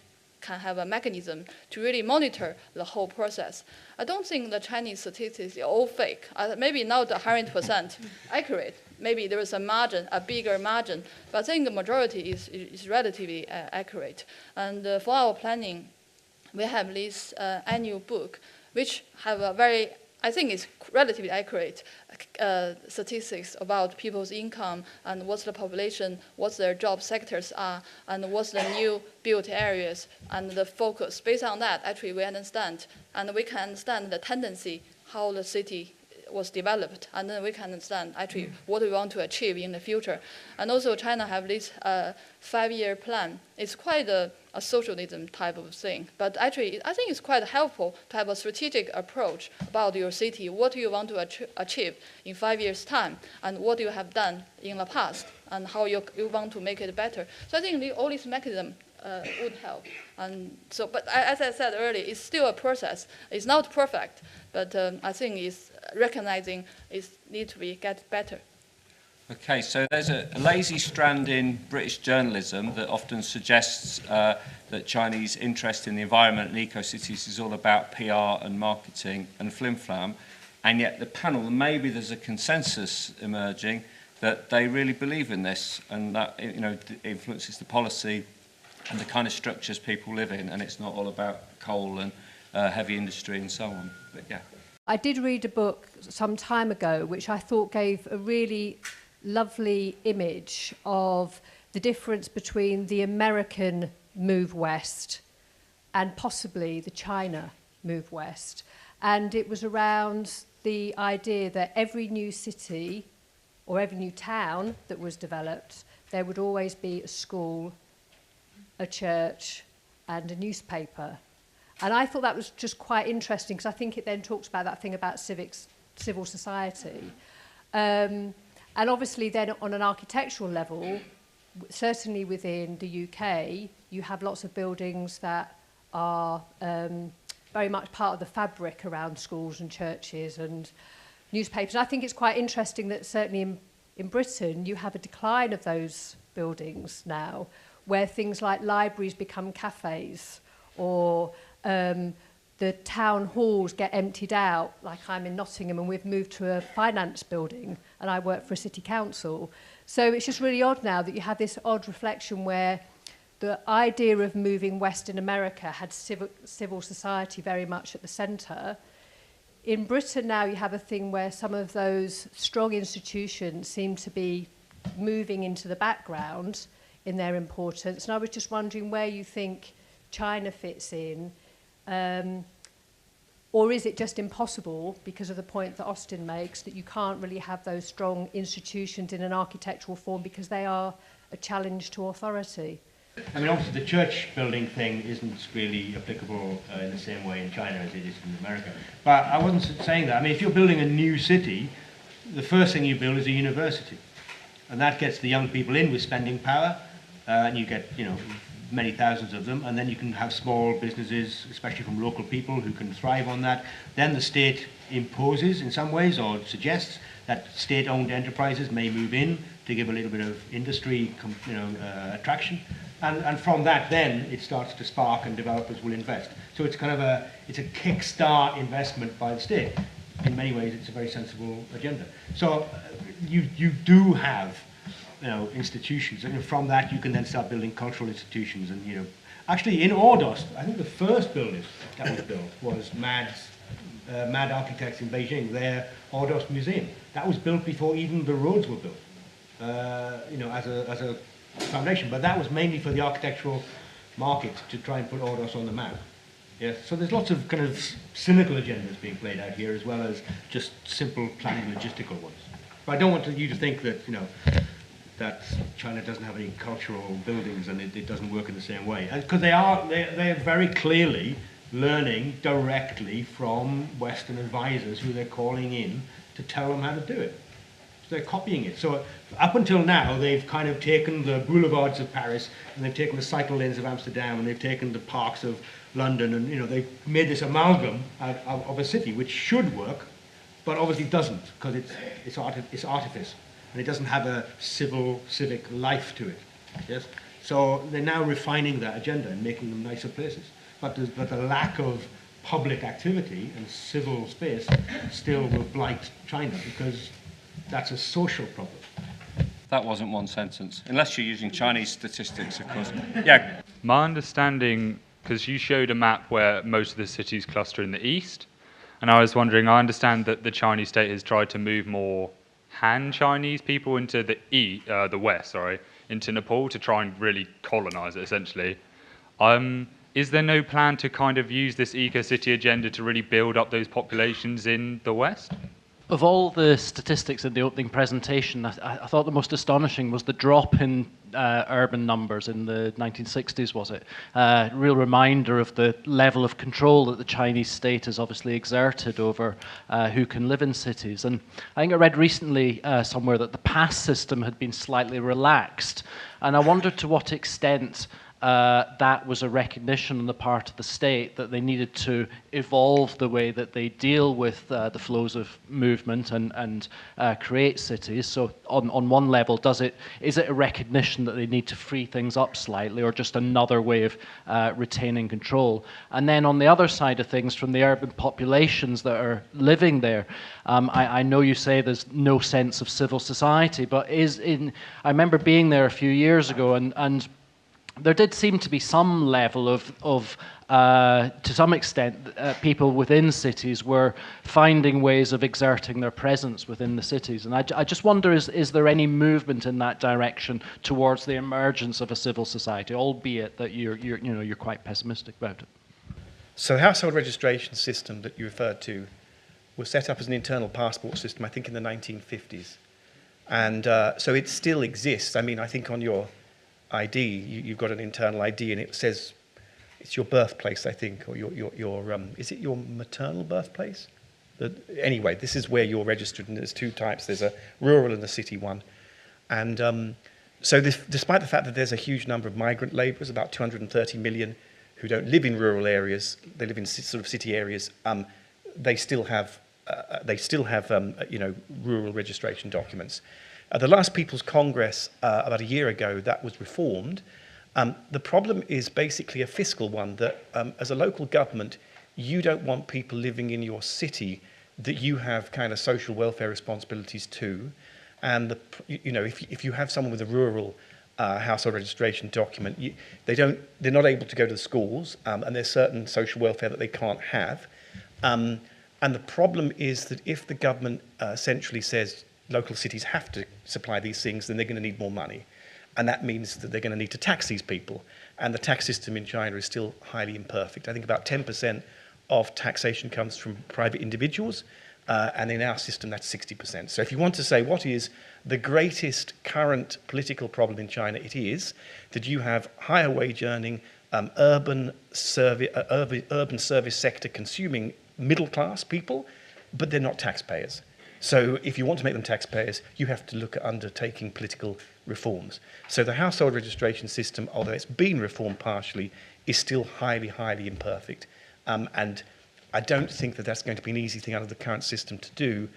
can have a mechanism to really monitor the whole process. I don't think the Chinese statistics are all fake. Maybe not 100% accurate. Maybe there is a margin, a bigger margin, but I think the majority is relatively accurate. And for our planning, we have this annual book, which have a very, I think it's relatively accurate statistics about people's income and what's the population, what's their job sectors are, and what's the new built areas and the focus. Based on that, actually, we understand, and we can understand the tendency, how the city was developed, and then we can understand actually what we want to achieve in the future. And also China have this 5-year plan. It's quite a socialism type of thing, but actually I think it's quite helpful to have a strategic approach about your city. What do you want to achieve in 5 years' time, and what you have done in the past, and how you want to make it better. So I think all these mechanisms would help. And so, but as I said earlier, it's still a process. It's not perfect, but I think it's recognizing it needs to get better. Okay, so there's a lazy strand in British journalism that often suggests that Chinese interest in the environment and eco-cities is all about PR and marketing and flim-flam, and yet the panel, maybe there's a consensus emerging that they really believe in this, and that influences the policy and the kind of structures people live in, and it's not all about coal and heavy industry and so on. But yeah. I did read a book some time ago which I thought gave a really lovely image of the difference between the American move west and possibly the China move west. And it was around the idea that every new city or every new town that was developed, there would always be a school, a church, and a newspaper. And I thought that was just quite interesting, because I think it then talks about that thing about civil society. And obviously then on an architectural level, certainly within the UK, you have lots of buildings that are very much part of the fabric around schools and churches and newspapers. And I think it's quite interesting that certainly in Britain, you have a decline of those buildings now, where things like libraries become cafes, or the town halls get emptied out, like I'm in Nottingham and we've moved to a finance building and I work for a city council. So it's just really odd now that you have this odd reflection where the idea of moving west in America had civil society very much at the centre. In Britain now you have a thing where some of those strong institutions seem to be moving into the background in their importance. And I was just wondering where you think China fits in, or is it just impossible, because of the point that Austin makes, that you can't really have those strong institutions in an architectural form because they are a challenge to authority? I mean, obviously the church building thing isn't really applicable in the same way in China as it is in America. But I wasn't saying that. I mean, if you're building a new city, the first thing you build is a university. And that gets the young people in with spending power, and you get, you know, many thousands of them, and then you can have small businesses, especially from local people, who can thrive on that. Then the state imposes, in some ways, or suggests that state-owned enterprises may move in to give a little bit of industry, attraction. And from that, then it starts to spark, and developers will invest. So it's kind of a kickstart investment by the state. In many ways, it's a very sensible agenda. So you do have, institutions, and from that you can then start building cultural institutions. And actually in Ordos, I think the first building that was built was Mad Architects in Beijing, their Ordos Museum. That was built before even the roads were built, as a foundation. But that was mainly for the architectural market, to try and put Ordos on the map. Yeah, so there's lots of kind of cynical agendas being played out here, as well as just simple planning logistical ones. But I don't want you to think that, that China doesn't have any cultural buildings and it doesn't work in the same way. Because they're very clearly learning directly from Western advisors who they're calling in to tell them how to do it. So they're copying it. So up until now, they've kind of taken the boulevards of Paris, and they've taken the cycle lanes of Amsterdam, and they've taken the parks of London, and they've made this amalgam of a city which should work, but obviously doesn't, because it's artifice, and it doesn't have a civic life to it. Yes, so they're now refining that agenda and making them nicer places. But the lack of public activity and civil space still will blight China, because that's a social problem. That wasn't one sentence, unless you're using Chinese statistics, of course. Yeah. My understanding, because you showed a map where most of the cities cluster in the east, and I was wondering, I understand that the Chinese state has tried to move more Han Chinese people into the west, into Nepal, to try and really colonize it, essentially. Is there no plan to kind of use this eco-city agenda to really build up those populations in the west? Of all the statistics in the opening presentation, I thought the most astonishing was the drop in urban numbers in the 1960s, was it? Real reminder of the level of control that the Chinese state has obviously exerted over who can live in cities. And I think I read recently somewhere that the pass system had been slightly relaxed. And I wondered to what extent that was a recognition on the part of the state that they needed to evolve the way that they deal with the flows of movement and create cities. So on one level, is it a recognition that they need to free things up slightly, or just another way of retaining control? And then on the other side of things, from the urban populations that are living there, I know you say there's no sense of civil society, but I remember being there a few years ago, and there did seem to be some level of to some extent, people within cities were finding ways of exerting their presence within the cities. And I just wonder, is there any movement in that direction towards the emergence of a civil society, albeit that you're quite pessimistic about it? So the household registration system that you referred to was set up as an internal passport system, I think, in the 1950s. And so it still exists. I mean, I think on your ID, you've got an internal ID, and it says it's your birthplace, I think, or your is it your maternal birthplace? Anyway, this is where you're registered, and there's two types. There's a rural and a city one. And so despite the fact that there's a huge number of migrant labourers, about 230 million, who don't live in rural areas, they live in sort of city areas, they still have rural registration documents. At the last People's Congress about a year ago, that was reformed. The problem is basically a fiscal one, that as a local government, you don't want people living in your city that you have kind of social welfare responsibilities to. And if you have someone with a rural household registration document, they're not able to go to the schools, and there's certain social welfare that they can't have. And the problem is that if the government essentially says local cities have to supply these things, then they're going to need more money. And that means that they're going to need to tax these people. And the tax system in China is still highly imperfect. I think about 10% of taxation comes from private individuals, and in our system that's 60%. So if you want to say what is the greatest current political problem in China, it is that you have higher wage earning, urban service sector consuming middle class people, but they're not taxpayers. So if you want to make them taxpayers, you have to look at undertaking political reforms. So the household registration system, although it's been reformed partially, is still highly, highly imperfect. And I don't think that that's going to be an easy thing out of the current system to do,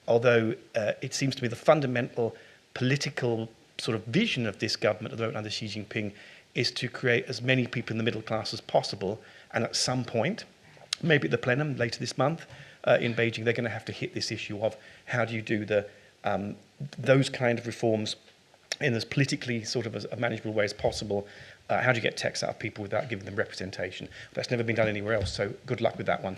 although it seems to me the fundamental political sort of vision of this government at the moment under Xi Jinping is to create as many people in the middle class as possible. And at some point, maybe at the plenum later this month, in Beijing, they're going to have to hit this issue of how do you do those kind of reforms in as politically sort of as a manageable way as possible. How do you get tax out of people without giving them representation? That's never been done anywhere else, so good luck with that one.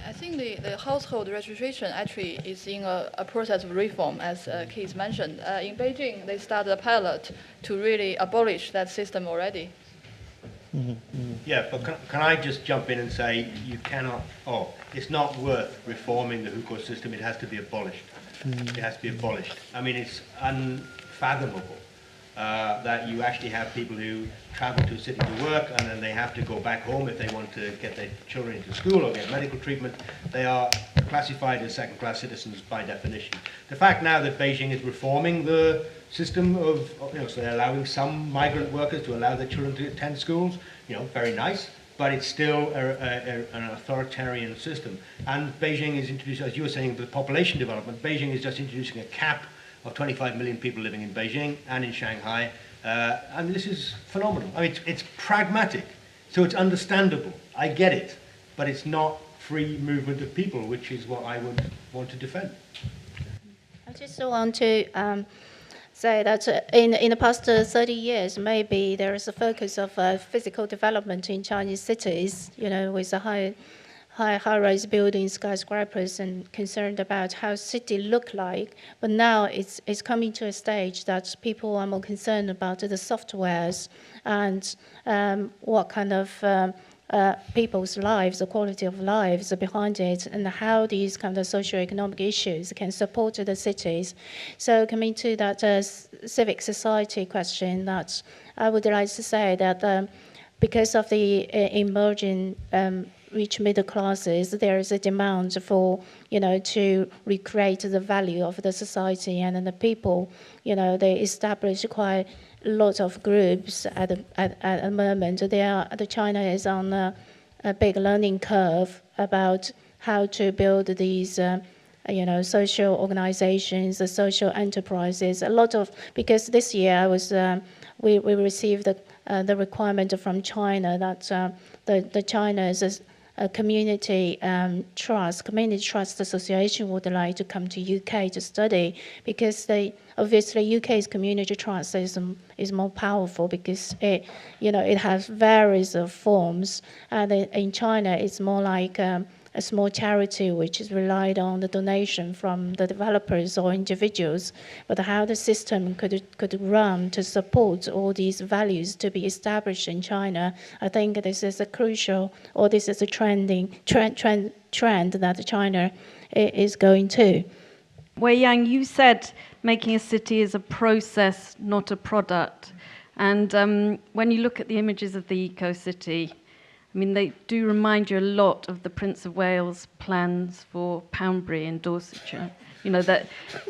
I think the household registration actually is in a process of reform, as Keith mentioned. In Beijing, they started a pilot to really abolish that system already. Mm-hmm. Mm-hmm. Yeah, but can I just jump in and say you cannot, it's not worth reforming the hukou system, it has to be abolished. It has to be abolished. I mean, it's unfathomable that you actually have people who travel to a city to work and then they have to go back home if they want to get their children into school or get medical treatment. They are classified as second-class citizens by definition. The fact now that Beijing is reforming the system of, so they're allowing some migrant workers to allow their children to attend schools, very nice, but it's still an authoritarian system. And Beijing is introducing, as you were saying, the population development, Beijing is just introducing a cap of 25 million people living in Beijing and in Shanghai, and this is phenomenal. I mean, it's pragmatic, so it's understandable. I get it, but it's not free movement of people, which is what I would want to defend. I just want to say that in the past 30 years, maybe there is a focus of physical development in Chinese cities, with the high-rise buildings, skyscrapers, and concerned about how city look like. But now it's coming to a stage that people are more concerned about the softwares and what kind of people's lives, the quality of lives behind it, and how these kind of socioeconomic issues can support the cities. So coming to that civic society question, that I would like to say that because of the emerging rich middle classes, there is a demand for, to recreate the value of the society, and then the people, they establish quite a lot of groups at the moment. China is on a big learning curve about how to build these, social organizations, the social enterprises. Because this year we received the requirement from China that the China's community trust association would like to come to UK to study, because obviously UK's community trust is more powerful, because it has various forms, and in China it's more like a small charity which is relied on the donation from the developers or individuals. But how the system could run to support all these values to be established in China, I think this is a crucial, or this is a trend that China is going to. Wei Yang, you said making a city is a process, not a product. And when you look at the images of the eco-city, I mean, they do remind you a lot of the Prince of Wales plans for Poundbury in Dorsetshire. That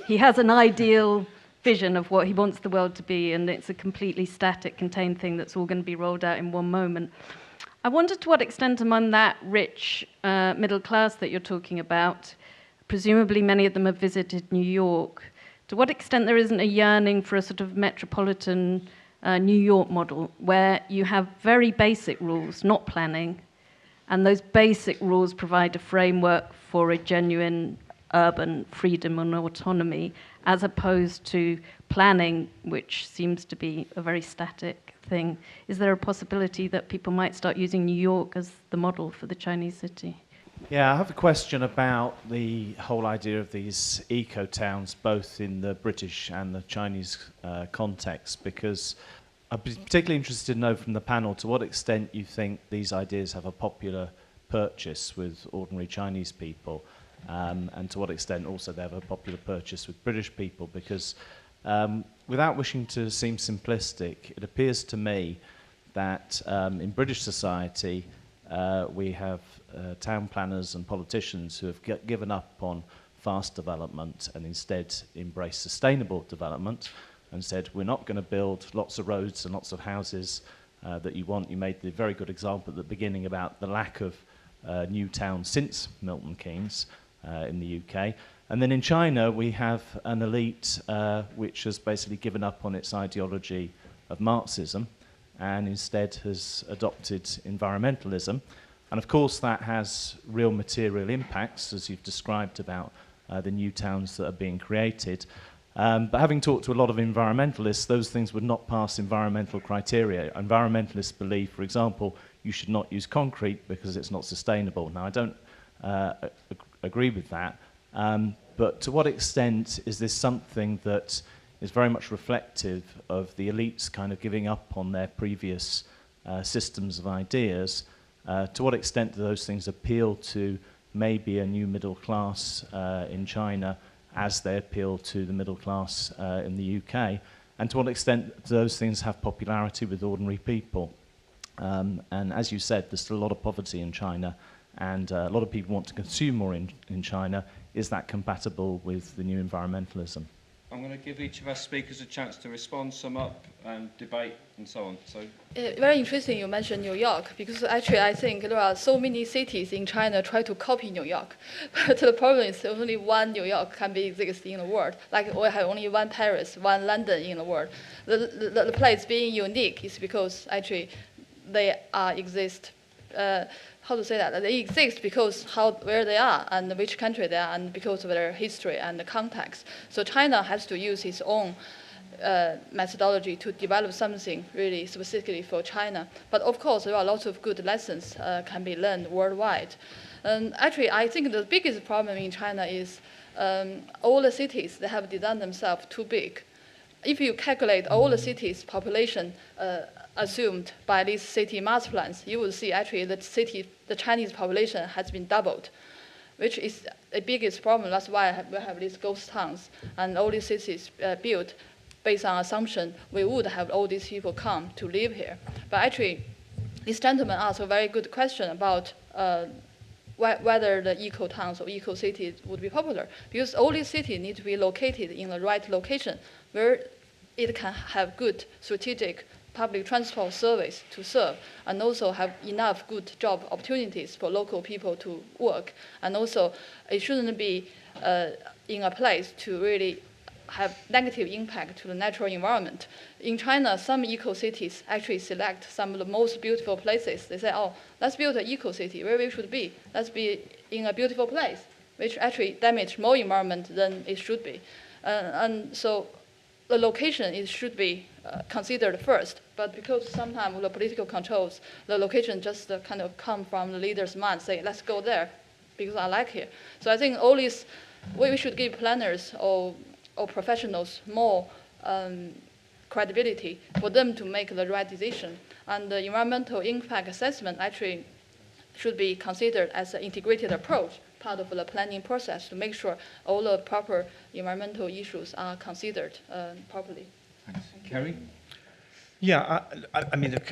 he has an ideal vision of what he wants the world to be, and it's a completely static, contained thing that's all going to be rolled out in one moment. I wonder to what extent among that rich middle class that you're talking about, presumably many of them have visited New York, to what extent there isn't a yearning for a sort of metropolitan New York model, where you have very basic rules, not planning, and those basic rules provide a framework for a genuine urban freedom and autonomy, as opposed to planning, which seems to be a very static thing. Is there a possibility that people might start using New York as the model for the Chinese city? Yeah, I have a question about the whole idea of these eco-towns, both in the British and the Chinese context, because I'd be particularly interested to know from the panel to what extent you think these ideas have a popular purchase with ordinary Chinese people, and to what extent also they have a popular purchase with British people, because without wishing to seem simplistic, it appears to me that in British society we have town planners and politicians who have given up on fast development and instead embrace sustainable development and said, we're not going to build lots of roads and lots of houses that you want. You made the very good example at the beginning about the lack of new towns since Milton Keynes in the UK. And then in China, we have an elite which has basically given up on its ideology of Marxism and instead has adopted environmentalism. And of course, that has real material impacts, as you've described about the new towns that are being created. But having talked to a lot of environmentalists, those things would not pass environmental criteria. Environmentalists believe, for example, you should not use concrete because it's not sustainable. Now, I don't agree with that. But to what extent is this something that is very much reflective of the elites kind of giving up on their previous systems of ideas? To what extent do those things appeal to maybe a new middle class in China as they appeal to the middle class in the UK? And to what extent do those things have popularity with ordinary people? And as you said, there's still a lot of poverty in China, and a lot of people want to consume more in China. Is that compatible with the new environmentalism? I'm going to give each of our speakers a chance to respond, sum up, and debate, and so on. So, very interesting you mentioned New York, because actually I think there are so many cities in China try to copy New York. But the problem is only one New York can be exist in the world. Like we have only one Paris, one London in the world. The place being unique is because actually they exist. How to say that? They exist because where they are and which country they are, and because of their history and the context. So China has to use its own methodology to develop something really specifically for China. But of course, there are lots of good lessons can be learned worldwide. Actually, I think the biggest problem in China is all the cities, they have designed themselves too big. If you calculate all the cities' population assumed by these city master plans, you will see actually the Chinese population has been doubled, which is the biggest problem. That's why we have these ghost towns and all these cities built based on assumption we would have all these people come to live here. But actually, this gentleman asked a very good question about whether the eco-towns or eco-cities would be popular, because all these cities need to be located in the right location where it can have good strategic public transport service to serve, and also have enough good job opportunities for local people to work. And also, it shouldn't be in a place to really have negative impact to the natural environment. In China, some eco-cities actually select some of the most beautiful places. They say, oh, let's build an eco-city where we should be. Let's be in a beautiful place, which actually damage more environment than it should be. And so the location should be considered first, but because sometimes with the political controls, the location just kind of come from the leader's mind, say, let's go there because I like here. So I think all these, we should give planners or professionals more credibility for them to make the right decision. And the environmental impact assessment actually should be considered as an integrated approach, part of the planning process to make sure all the proper environmental issues are considered properly. Thanks. Kerry? Yeah, I mean, look,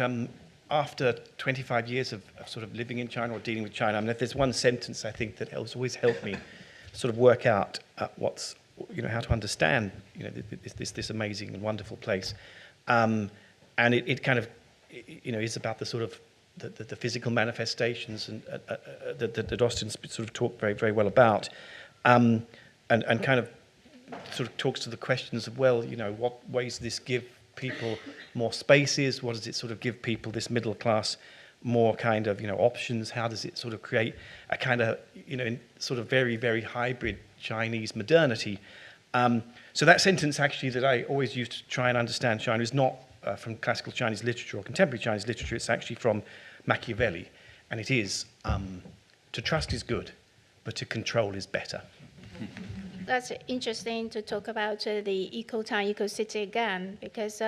after 25 years of sort of living in China or dealing with China, I mean, if there's one sentence I think that has always helped me sort of work out what's, how to understand, this amazing and wonderful place. And it kind of, is about the sort of the physical manifestations and that Austin sort of talked very, very well about, and kind of sort of talks to the questions of, well, what ways does this give people more spaces? What does it sort of give people, this middle class, more kind of, options? How does it sort of create a kind of, sort of very, very hybrid Chinese modernity? So that sentence actually that I always use to try and understand China is not from classical Chinese literature or contemporary Chinese literature. It's actually from Machiavelli, and it is, to trust is good, but to control is better. That's interesting to talk about the eco-town, eco-city again, because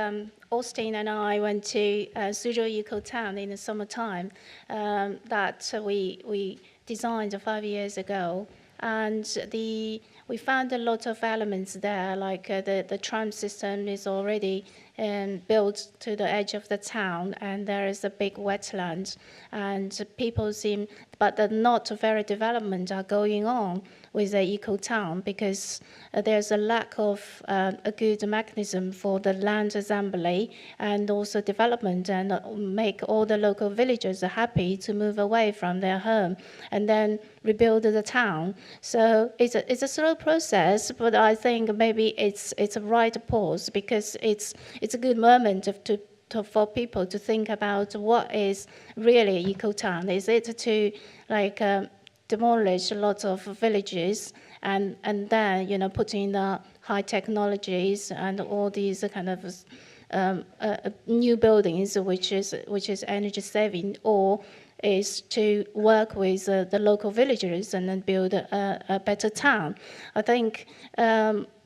Austin and I went to Suzhou eco-town in the summertime that we designed 5 years ago. And we found a lot of elements there, like the tram system is already built to the edge of the town, and there is a big wetland, and people seem, but not very development are going on with the eco-town because there's a lack of a good mechanism for the land assembly and also development and make all the local villagers happy to move away from their home and then rebuild the town. So it's a slow process, but I think maybe it's a right pause because it's a good moment for people to think about what is really eco-town. Is it to demolish lots of villages and then put in the high technologies and all these kind of new buildings which is energy saving, or is to work with the local villagers and then build a better town? I think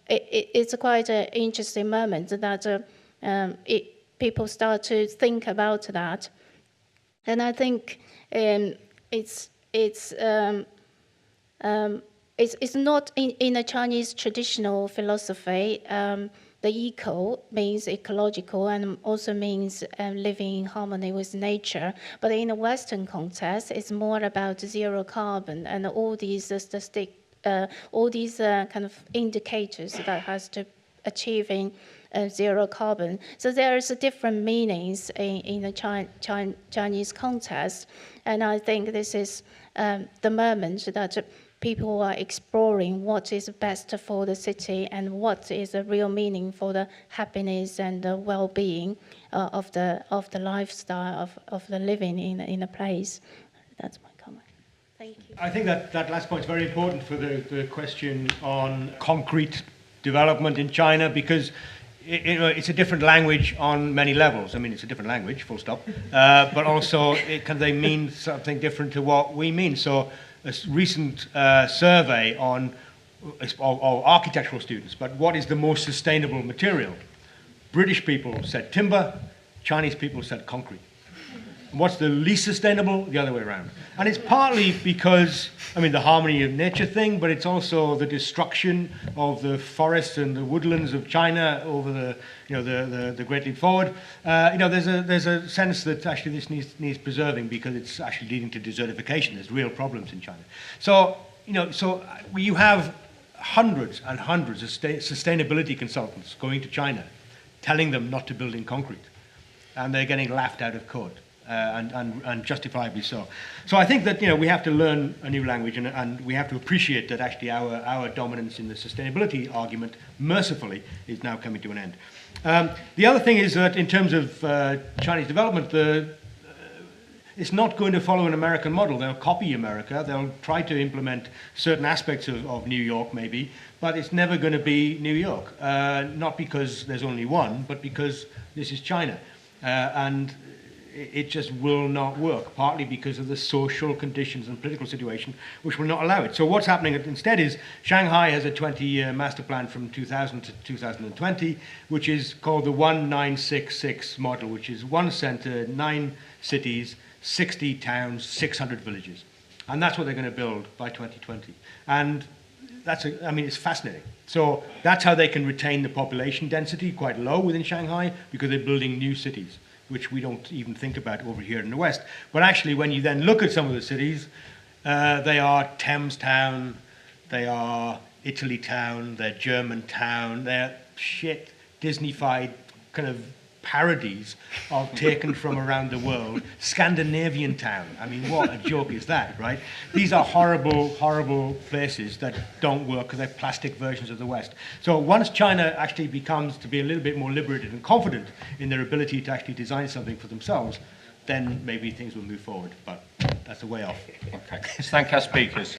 it's quite an interesting moment that people start to think about that, and I think it's not in a Chinese traditional philosophy. The eco means ecological and also means living in harmony with nature. But in a Western context, it's more about zero carbon and all these kind of indicators that has to achieving zero carbon. So there is different meanings in the Chinese context, and I think this is the moment that people are exploring what is best for the city and what is a real meaning for the happiness and the well-being of the lifestyle of the living in a place. That's my comment. Thank you. I think that last point is very important for the question on concrete development in China, because it's a different language on many levels. I mean, it's a different language, full stop. But also, they mean something different to what we mean. So, a recent survey on architectural students, but what is the most sustainable material? British people said timber, Chinese people said concrete. And what's the least sustainable? The other way around. And it's partly because, the harmony of nature thing, but it's also the destruction of the forests and the woodlands of China over the Great Leap Forward. There's a sense that actually this needs preserving because it's actually leading to desertification. There's real problems in China. So you have hundreds and hundreds of sustainability consultants going to China, telling them not to build in concrete, and they're getting laughed out of court. and justifiably so. So I think that we have to learn a new language, and we have to appreciate that actually our dominance in the sustainability argument, mercifully, is now coming to an end. The other thing is that in terms of Chinese development, it's not going to follow an American model. They'll copy America. They'll try to implement certain aspects of New York, maybe, but it's never going to be New York. Not because there's only one, but because this is China. And it just will not work, partly because of the social conditions and political situation which will not allow it. So what's happening instead is Shanghai has a 20-year master plan from 2000 to 2020, which is called the 1966 model, which is one center, 9 cities, 60 towns, 600 villages. And that's what they're going to build by 2020. And it's fascinating. So that's how they can retain the population density quite low within Shanghai, because they're building new cities, which we don't even think about over here in the West. But actually, when you then look at some of the cities, they are Thames Town, they are Italy Town, they're German Town, they're Disney-fied kind of parodies taken from around the world. Scandinavian Town. I mean, what a joke is that, right? These are horrible, horrible places that don't work because they're plastic versions of the West. So once China actually becomes to be a little bit more liberated and confident in their ability to actually design something for themselves, then maybe things will move forward. But that's a way off. Okay. Let's thank our speakers.